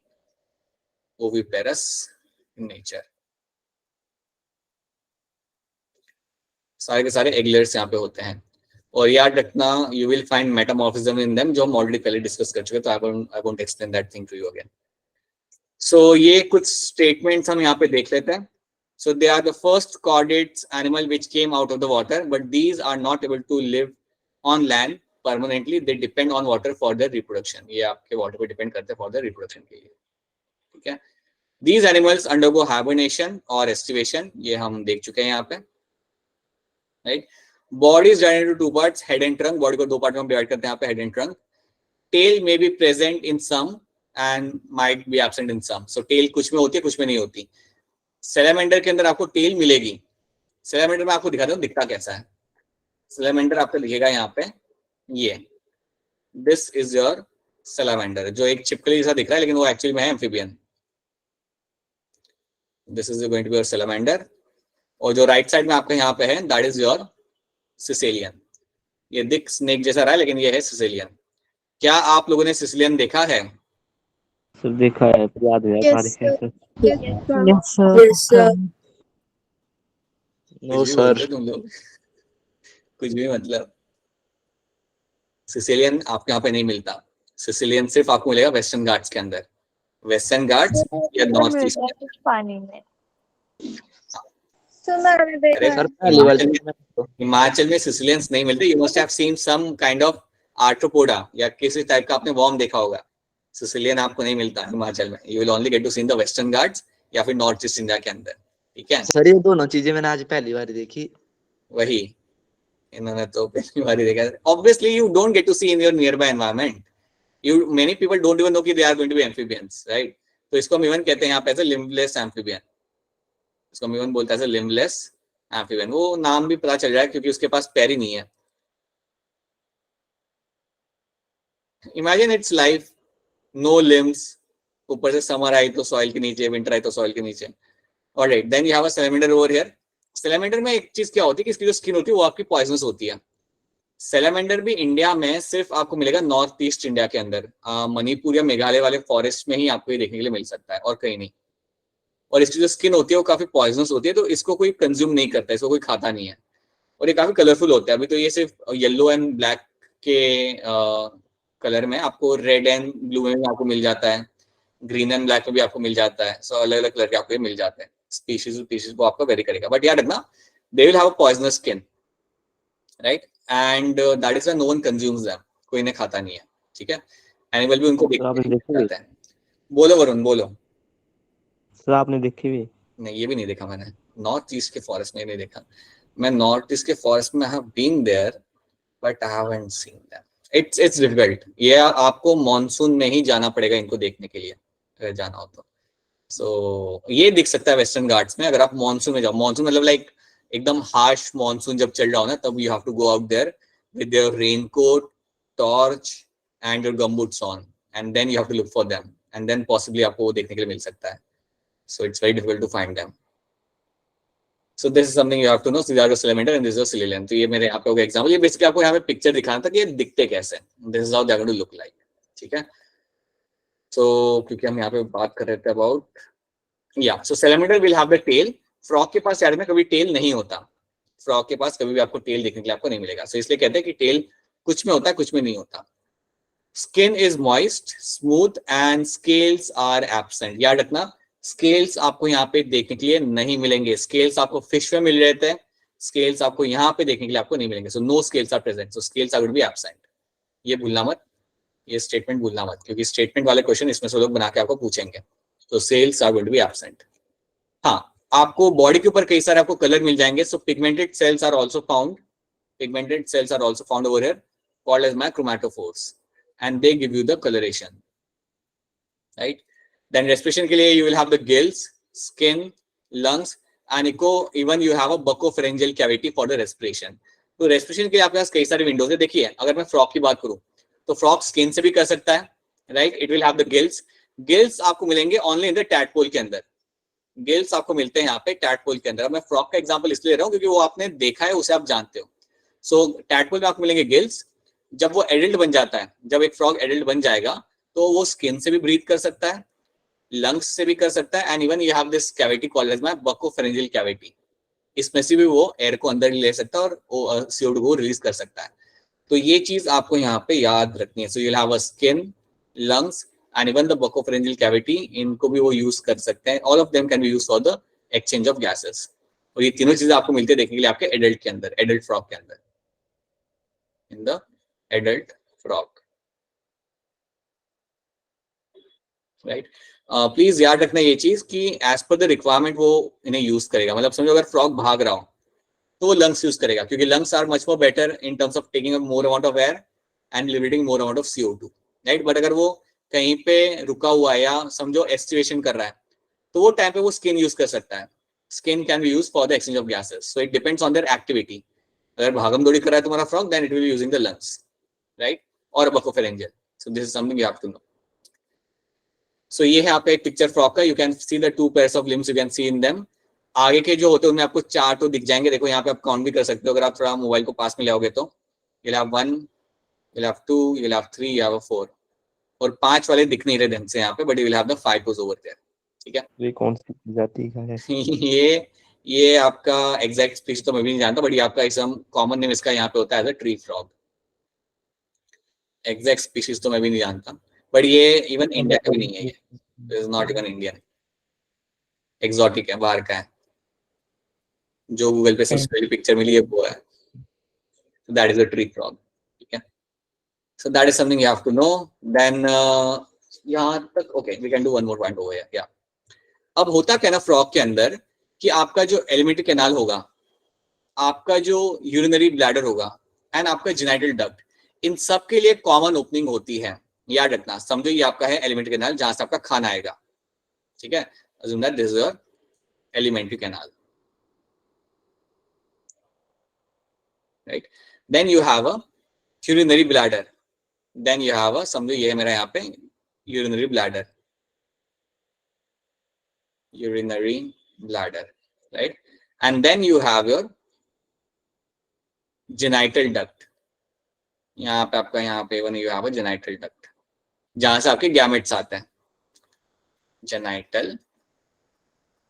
oviparous in nature. सारे के सारे एगलेट्स यहाँ पे होते हैं। और याद रखना you will find metamorphism in them, जो हम ऑलरेडी पहले डिस्कस कर चुके, तो I won't explain that thing to you again. So ये कुछ स्टेटमेंट्स हम यहाँ पे देख लेते हैं। So they are the first chordates animal which came out of the water, but these are not able to live on land permanently. They depend on water for their reproduction. ये आपके water पे depend करते हैं for their reproduction के लिए, ठीक है। These animals undergo hibernation or estivation, ये हम देख चुके हैं यहाँ पे, right? Body is divided into 2 parts, head and trunk. Body को 2 पार्ट में डिवाइड करते हैं यहाँ पे, head and trunk. Tail may be present in some and might be absent in some. So tail कुछ में होती है, कुछ में नहीं होती। सैलामेंडर के अंदर आपको टेल मिलेगी। सैलामेंडर में आपको दिखाता हूँ दिखता कैसा है। सैलामेंडर आपको दिखेगा यहाँ पे, ये दिस इज योर सैलामेंडर, जो एक छिपकली जैसा दिख रहा है लेकिन वो एक्चुअली में है amphibian. This is going to be your salamander. और जो राइट साइड में आपका यहाँ पे है दैट इज योर सिसिलियन। ये दिख स्नेक जैसा रहा है लेकिन ये है सिसिलियन। क्या आप लोगों ने सिसिलियन देखा है? सर देखा है, याद है, Yes, है sir. Yes, sir. Yes, sir. No sir, तुम लोग कुछ भी मतलब। सिसिलियन आपके यहाँ पे नहीं मिलता। सिसिलियन सिर्फ आपको मिलेगा वेस्टर्न घाट्स के अंदर, वेस्टर्न घाट्स या नॉर्थ ईस्ट में। कुछ पानी में। So मैंने देखा है। हिमाचल में सिसिलियंस नहीं मिलते। You must have seen some kind of arthropoda या किसी टाइप का आपने वॉर्म देखा होगा। सिसिलियन आपको नहीं मिलता हिमाचल में। You will only get to see in the Western Ghats या फिर नॉर्थ ईस्ट इंडिया के अंदर, ठीक है। सर ये दोनों चीजें मैंने आज पहली बार देखी। वही इन्होंने तो पहली बार ही देखा। Obviously you don't get to see in your nearby environment. You many people don't even know कि they are going to be amphibians, right. तो इसको हम इवन कहते हैं यहाँ पे एज अ लिम्बलेस एम्फीबियन। इसको हम इवन बोलते हैं एज अ लिम्बलेस एम्फीबियन। वो नाम भी पता चल रहा है क्योंकि उसके पास पैर ही नहीं है। Imagine its life, no limbs, ऊपर से समर आई तो सॉइल के नीचे, विंटर आई तो सॉइल के नीचे। Alright, then you have a salamander over here. Salamander में एक चीज क्या होती है कि इसकी जो स्किन होती है वो आपकी पॉइजनस होती है। सैलामेंडर भी इंडिया में सिर्फ आपको मिलेगा नॉर्थ ईस्ट इंडिया के अंदर, मणिपुर या मेघालय वाले फॉरेस्ट में ही आपको ये देखने के लिए मिल सकता है और कहीं नहीं। और इसकी जो स्किन होती है वो काफी पॉइजनस होती है, तो इसको कोई कंज्यूम नहीं करता, इसको कोई खाता नहीं है। और ये काफी कलरफुल होता है। अभी तो ये सिर्फ येलो एंड ब्लैक के कलर में, आपको रेड एंड ब्लू में भी आपको मिल जाता है, ग्रीन एंड ब्लैक में भी आपको मिल जाता है। सो अलग अलग कलर के आपको ये मिल जाते हैं। स्पीशीज को आपको वेरी करेगा, बट याद रखना they will have a poisonous skin, right, and that is why no one consumes them. कोई इन्हें खाता नहीं है, ठीक है। एनिमल भी उनको देखते हैं। बोलो वरुण, बोलो। सर आपने देखी भी? नहीं, ये भी नहीं देखा मैंने। नॉर्थ ईस्ट के फॉरेस्ट में नहीं देखा। मैं नॉर्थ ईस्ट के फॉरेस्ट में have been there but I haven't seen them. It's difficult. ये आपको मॉनसून में ही जाना पड़ेगा इनको देखने के लिए अगर जाना हो तो। सो ये दिख सकता है वेस्टर्न घाट्स में अगर आप मॉनसून में जाओ। मॉनसून मतलब लाइक एकदम हार्श मॉनसून जब चल रहा हो ना, तब you have to go out there with your raincoat, torch and your gumboots on, and then you have to look for them, and then possibly आपको वो देखने के लिए मिल सकता है। So it's very difficult to find them. So this is something you have to know. So these are the salamander and this is the cilialan. तो ये मेरे यहाँ पे होगा एग्जाम्पल। ये बेसिकली आपको यहाँ पे पिक्चर दिखाना था कि ये दिखते कैसे। This is how they are going to look like. ठीक है। So क्योंकि हम यहाँ पे बात कर रहे थे about yeah. So salamander will have the tail. Frog के पास यार में कभी टेल नहीं होता। फ्रॉग के पास कभी भी आपको टेल देखने के लिए आपको नहीं मिलेगा। So इसलिए कहते हैं कि टेल कुछ में होता है कुछ में नहीं होता। Skin is moist, smooth and scales are absent. याद रखना स्केल्स आपको यहाँ पे देखने के लिए नहीं मिलेंगे। स्केल्स आपको फिश में मिल रहे थे, स्केल्स आपको यहाँ पे देखने के लिए आपको नहीं मिलेंगे। So no scales are present, so scales are going to be absent. ये भूलना मत, ये स्टेटमेंट भूलना मत, क्योंकि स्टेटमेंट वाले क्वेश्चन इसमें से लोग बना के आपको पूछेंगे। तो scales are going to be absent. हाँ, आपको बॉडी के ऊपर कई सारे आपको कलर मिल जाएंगे। So pigmented cells are also found, pigmented cells are also found over here, called as my chromatophores, and they give you the colouration, right. Then respiration के लिए you will have the gills, skin, lungs, and even you have a buccopharyngeal cavity for the respiration. तो respiration के लिए आपके पास कई सारे Windows है। देखिए अगर मैं फ्रॉग की बात करूं तो फ्रॉग स्किन से भी कर सकता है, right. It will have the gills. Gills आपको मिलेंगे ओनली इन द टैडपोल के अंदर। गिल्स आपको मिलते हैं यहाँ पे टैडपोल के अंदर। मैं फ्रॉग का एग्जांपल इसलिए ले रहा हूँ क्योंकि वो आपने देखा है, उसे आप जानते हो। सो टैडपोल में आपको मिलेंगे गिल्स। जब वो एडल्ट बन जाता है, जब एक फ्रॉग एडल्ट बन जाएगा तो वो स्किन से भी ब्रीथ कर सकता है, लंग्स से भी कर सकता है, and even you have this cavity called as my buccopharyngeal cavity. इसमें से भी वो एयर को अंदर ले सकता है और CO2 को रिलीज कर सकता है। तो ये चीज आपको यहाँ पे याद रखनी है। So you will have a skin, lungs and even the buccopharyngeal cavity. इनको भी वो यूज कर सकते हैं। All of them can be used for the exchange of gases. और ये तीनों चीजें आपको मिलती है देखने के लिए आपके एडल्ट के अंदर, एडल्ट फ्रॉग के अंदर, in the adult frog, right. Please याद रखना ये चीज कि एज पर द रिक्वायरमेंट वो इन्हें यूज करेगा। मतलब समझो अगर फ्रॉग भाग रहा हो तो वो लंग्स यूज करेगा, क्योंकि lungs are much more better in terms of taking more amount of air and liberating more amount of CO2, right. But अगर वो कहीं पे रुका हुआ है या समझो एस्टिवेशन कर रहा है तो वो टाइम पे वो स्किन यूज कर सकता है। Skin can be use for the exchange of gases. So it depends on their activity. अगर भागम दौड़ी कर रहा है तुम्हारा frog, then it will be using the lungs, right, और buccopharyngeal. So this is something you have to know. So ये है आपका एक पिक्चर फ्रॉग का। You can see the 2 pairs of limbs, you can see in them. आगे के जो होते हैं उनमें आपको 4 तो दिख जाएंगे। देखो यहाँ पे आप काउंट भी कर सकते हो अगर आप थोड़ा मोबाइल को पास में लाओगे तो। you'll have 1, you'll have 2, you'll have 3, you have 4, और 5 वाले दिख नहीं रहे ढंग से यहाँ पे, but you will have the 5 toes over there, ठीक है। ये कौन सी जाति का है? ये आपका एग्जैक्ट स्पीशीज तो मैं भी नहीं जानता, बट ये आपका इसम कॉमन नेम इसका यहाँ पे होता है ट्री फ्रॉग। एग्जैक्ट स्पीशीज तो मैं भी नहीं जानता, बट ये इवन इंडिया का भी नहीं है। ये this is not even Indian, exotic है, बाहर का है। जो गूगल पे सबसे पहली पिक्चर मिली है वो है, that is a tree frog, ठीक है। So that is something you have to know. Then यहाँ तक okay, we can do one more point over here. या अब होता क्या ना फ्रॉग के अंदर कि आपका जो एलिमेंट्री कैनाल होगा, आपका जो यूरिनरी ब्लैडर होगा एंड आपका जेनिटल डक्ट, इन सब के लिए कॉमन ओपनिंग होती है। याद रखना, समझो ये आपका है एलिमेंट्री कैनाल जहां से आपका खाना आएगा, ठीक है। assume that this is your alimentary canal, right? Then you have a urinary bladder, then you have a, समझो ये है मेरा यहाँ पे urinary bladder, right? And then you have your genital duct. यहाँ पे आपका यहाँ पे one you have a genital duct, जहां से आपके गैमेट्स आते हैं, genital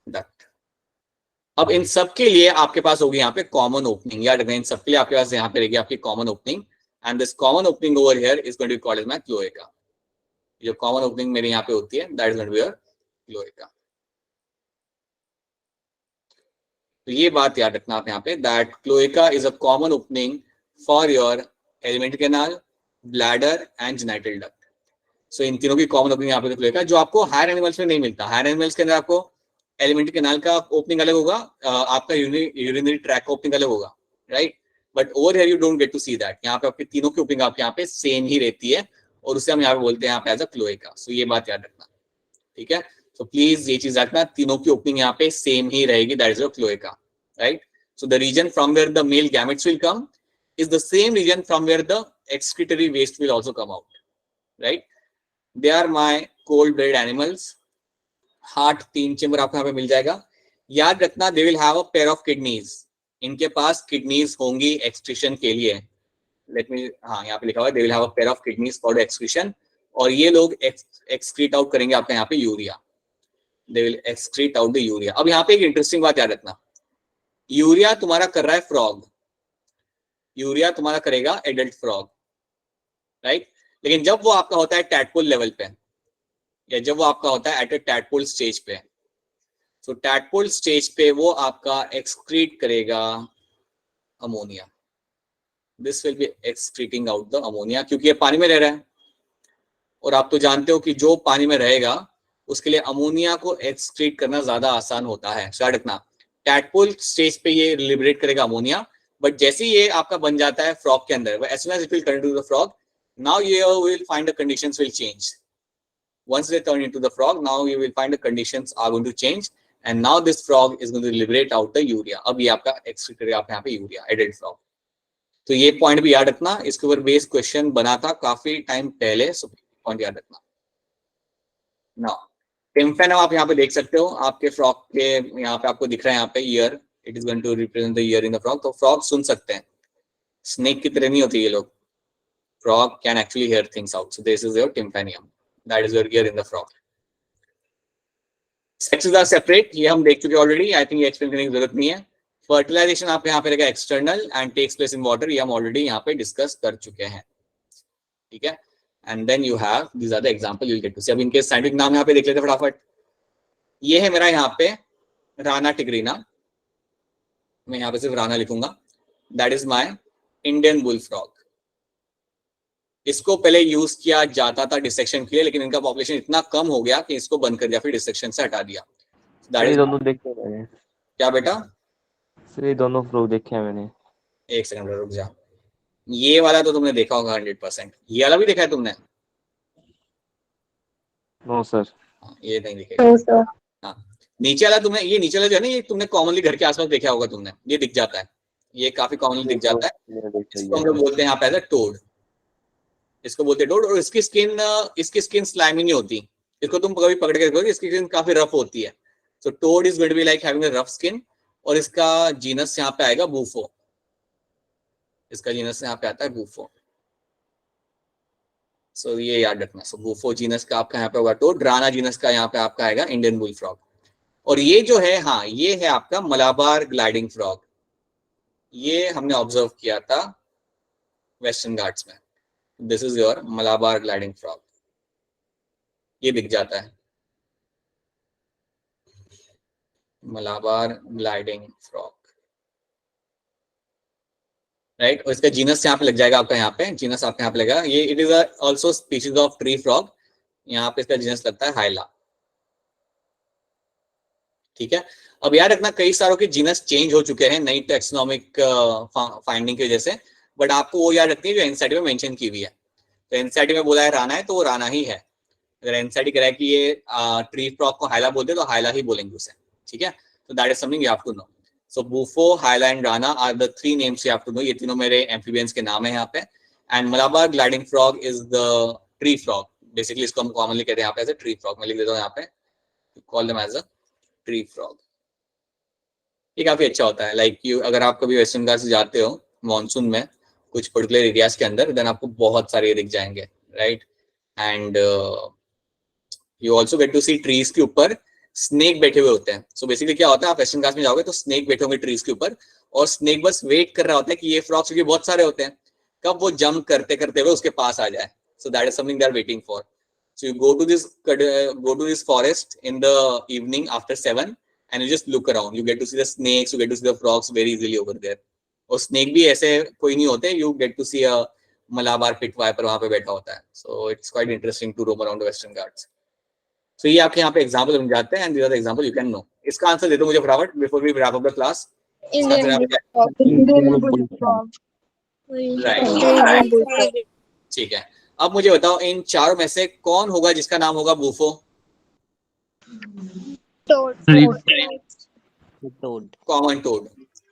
duct. अब इन सब के लिए आपके पास होगी यहाँ पे कॉमन ओपनिंग। याद रखना, इन सब के लिए आपके पास यहाँ पे रहेगी आपकी common opening, and this common opening over here is going to be called as my cloaca. जो कॉमन ओपनिंग मेरे यहाँ पे होती है, that is going to be your cloaca. तो ये बात याद रखना आप यहाँ पे, that cloaca is a common opening for your alimentary canal, bladder and genital duct. So इन तीनों की कॉमन ओपनिंग यहाँ पे क्लोएका, जो आपको हायर एनिमल्स में नहीं मिलता। हायर एनिमल्स के अंदर आपको एलिमेंट्री कैनाल का ओपनिंग अलग होगा, आपका यूरिनरी ट्रैक का ओपनिंग अलग होगा, right. But over here you don't get to see that, यहाँ पे आपके तीनों की ओपनिंग आपके यहाँ पे सेम ही रहती है, और उसे हम यहाँ पे बोलते हैं यहाँ पे एज अ क्लोएका। सो ये बात याद रखना, ठीक है। सो प्लीज ये चीज रखना, तीनों की ओपनिंग यहाँ पे सेम ही रहेगी, that is your cloaca, right. So the region from where the male gametes will come is the same region from where the excretory waste will also come out, right? They are my cold-blooded animals. Heart 3 chamber आपको यहाँ पे मिल जाएगा। याद रखना, they will have a pair of kidneys. इनके पास kidneys होंगी excretion के लिए। लेट मी, हाँ यहाँ पे लिखा हुआ है they will have a pair of kidneys for the excretion, और ये लोग एक्सक्रीट आउट करेंगे आपका यहाँ पे urea. They will excrete out the urea. अब यहाँ पे एक इंटरेस्टिंग बात याद रखना, यूरिया तुम्हारा कर रहा है फ्रॉग, यूरिया तुम्हारा करेगा एडल्ट फ्रॉग, राइट। लेकिन जब वो आपका होता है टैडपोल लेवल पे, या जब वो आपका होता है एट अ टैडपोल स्टेज पे, तो टैडपोल स्टेज पे वो आपका एक्सक्रीट करेगा ammonia. This will B excreting out the ammonia, क्योंकि ये पानी में रह रहा है, और आप तो जानते हो कि जो पानी में रहेगा उसके लिए अमोनिया को एक्सक्रीट करना ज्यादा आसान होता है। याद रखना, टैडपोल स्टेज पे ये लिबरेट करेगा अमोनिया, बट जैसे ये आपका बन जाता है फ्रॉग के अंदर, as soon as it will turn into the frog, now you will find the conditions will change. Once they turn into the frog, now you will find the conditions are going to change, and now this frog is going to liberate out the urea. अब ये आपका excrete करेगा आप यहाँ पे urea, adult frog. तो ये point भी याद रखना, इसके ऊपर बेस्ड क्वेश्चन बना था काफी टाइम पहले, सो पॉइंट याद रखना। नाउ टिम्फेनम आप यहाँ पे देख सकते हो, आपके फ्रॉग के यहाँ पे आपको दिख रहा है यहाँ पे ear, it is going to represent the ear in the frog. तो फ्रॉग सुन सकते हैं, स्नेक की तरह नहीं होती ये लोग, frog can actually hear things out. So this is your tympanum, that is your ear in the frog. Sexes are separate, ये हम देख चुके ऑलरेडी, आई थिंक ये एक्सप्लेन करने की जरूरत नहीं है। फर्टिलाइजेशन आपके यहाँ पे रहेगा external and takes place in water, ये हम ऑलरेडी यहाँ पे डिस्कस कर चुके हैं, ठीक है। And then you have these are the example you will get to see. अब इनके साइंटिफिक नाम यहाँ पे देख लेते हैं फटाफट। ये है मेरा यहाँ पे राना टिग्रीना, मैं यहाँ पे सिर्फ राना लिखूंगा, that is my Indian bull frog. इसको पहले यूज किया जाता था डिसेक्शन के लिए, लेकिन इनका पॉपुलेशन इतना कम हो गया कि इसको बंद कर दिया, फिर डिसेक्शन से हटा दिया। दैट इज दोनों देखे मैंने। क्या बेटा? सर ये दोनों फ्रॉग देखे हैं मैंने। एक सेकंड रुक जा, ये वाला तो तुमने देखा होगा 100%, ये वाला भी देखा है तुमने? No sir. ये नहीं दिखेगा। हाँ, नीचे वाला तुमने, ये नीचे वाला जो है ना, ये तुमने कॉमनली घर के आसपास देखा होगा तुमने, ये दिख जाता है, ये काफी कॉमनली दिख जाता है। इसको हम लोग बोलते हैं यहाँ पे एज अ टोड, इसको बोलते हैं टोड। और इसकी स्किन स्लाइमी नहीं होती, इसको तुम कभी पकड़ के देखोगे, इसकी स्किन काफी रफ होती है। So toad is going to be like having a rough skin, और इसका जीनस यहाँ पे आएगा बूफो, इसका जीनस यहाँ पे आता है बूफो। सो ये याद रखना, सो बूफो जीनस का आपका यहाँ पे होगा टोड, राना जीनस का यहाँ पे आपका आएगा इंडियन बुल फ्रॉग। और ये जो है, हाँ ये है आपका मलाबार ग्लाइडिंग फ्रॉग, ये हमने ऑब्जर्व किया था वेस्टर्न घाट्स में। This is your Malabar gliding frog, ये दिख जाता है मलाबार ग्लाइडिंग फ्रॉग, राइट। और इसका जीनस यहाँ पे लग जाएगा आपका, यहाँ पे जीनस आपका यहाँ पे लगेगा। ये it is also species of tree frog, यहाँ पे इसका जीनस लगता है हाइला, ठीक है। अब याद रखना, कई सारों के जीनस चेंज हो चुके हैं नई टैक्सोनॉमिक फाइंडिंग की वजह से, बट आपको वो याद रखनी है जो एनसीईआरटी में मेंशन की हुई है। तो एनसीईआरटी में बोला है राना है, तो वो राना ही है। अगर एनसीईआरटी कह रहा है कि ये ट्री फ्रॉग को हाइला बोलते, तो हाइला ही बोलेंगे उसे, ठीक है। तो that is something you have to know. So Bufo, Hyla and Rana are the 3 names you have to know. ये तीनों मेरे एम्फीबियंस के नाम है यहाँ पे। And Malabar gliding frog is the tree frog, basically इसको हम कॉमनली कहते हैं यहाँ पे एज अ ट्री फ्रॉग। मैं लिख देता हूँ यहाँ पे, call them as a tree frog. ये काफी अच्छा होता है, लाइक यू अगर आप कभी वेस्टर्न घाट्स जाते हो मॉनसून में कुछ पर्टिकुलर एरियाज के अंदर, देन आपको बहुत सारे दिख जाएंगे, right. And you also get to see trees के ऊपर स्नेक बैठे हुए होते हैं। सो बेसिकली क्या होता है, आप वेस्टर्न घाट्स में जाओगे तो स्नेक बैठे होंगे ट्रीज के ऊपर, और स्नेक बस वेट कर रहा होता है कि ये फ्रॉग्स, क्योंकि बहुत सारे होते हैं, कब वो जंप करते करते हुए उसके पास आ जाए। So that is something they are waiting for. So you go to this forest in the evening after 7 and you just look around, you get to see the snakes, you get to see the frogs very easily over there. और snake भी ऐसे कोई नहीं होते, you get to see a Malabar pit viper वहां पे बैठा होता है। So it's quite interesting to roam around the Western Ghats. सो ये आपके यहाँ पे एग्जाम्पल बन जाते हैं and this are the example you can know. इसका आंसर दे दो मुझे फटाफट before we wrap up the class. Indian right, ठीक है। अब मुझे बताओ इन चारों में से कौन होगा जिसका नाम होगा Bufo? Toad. Common toad.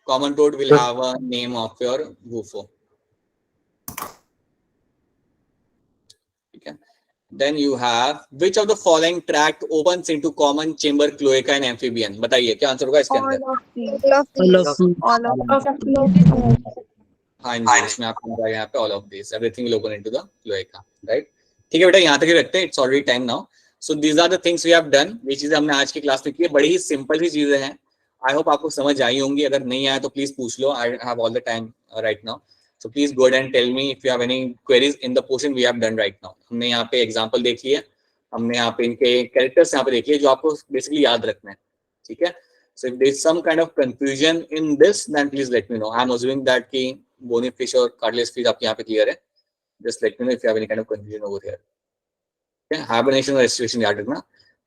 Common toad will have a name of your bufo. Okay. Then you have which of the following tract opens into common chamber cloaca and amphibian? बताइए क्या आंसर होगा इसके अंदर? हाँ जी, इसमें आपको बताया यहाँ पे all of these, everything will open into the cloaca, right? ठीक है बेटा, यहाँ तक ही रखते हैं, it's already time now. So these are the things we have done, ये चीजें हमने आज की क्लास में की है, बड़ी ही सिंपल सी चीजें हैं। आई होप आपको समझ आई होंगी, अगर नहीं आया तो प्लीज पूछ लो, I have all the time right now, so please go and tell me if you have any queries in the portion we have done right now. हमने यहाँ पे एग्जांपल देख लिया, हमने यहाँ पे इनके कैरेक्टर्स यहाँ पे देख लिए जो आपको बेसिकली याद रखना है, ठीक है। So if there is some kind of confusion in this then please let me know. I am assuming that कि बोनी फिश और कार्डलेस फिश आपके यहाँ पे क्लियर है, just let me know if you have any kind of confusion over here. Hibernation और रेस्ट्रिक्शन याद रखना,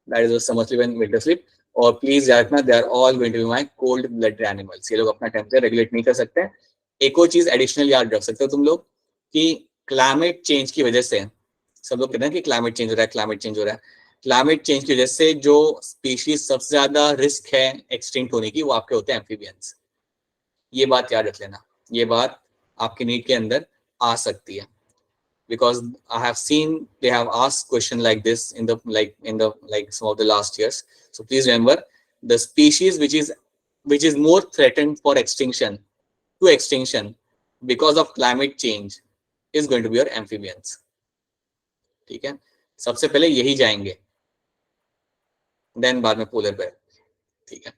that is summer sleep and winter sleep. और प्लीज याद रखना, they are all going to be my cold blooded animals. ये लोग अपना टेम्परेचर रेगुलेट नहीं कर सकते। एक और चीज एडिशनल याद रख सकते हो तुम लोग कि क्लाइमेट चेंज की वजह से, सब लोग कहते हैं कि क्लाइमेट चेंज हो रहा है, क्लाइमेट चेंज हो रहा है, क्लाइमेट चेंज की वजह से जो स्पीशीज सबसे ज्यादा रिस्क है एक्सटिंक्ट होने की वो आपके होते हैं एम्फीबियंस। ये बात याद रख लेना, ये बात आपके नीट के अंदर आ सकती है, because I have seen they have asked question like this in the some of the last years. So please remember the species which is more threatened for extinction because of climate change is going to be your amphibians. ठीक है, सबसे पहले यही जाएंगे, then बाद में polar bear, ठीक है।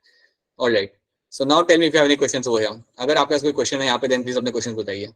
All right, so now tell me if you have any questions over here. अगर आपके पास कोई क्वेश्चन है यहाँ पे then please अपने क्वेश्चन बताइए।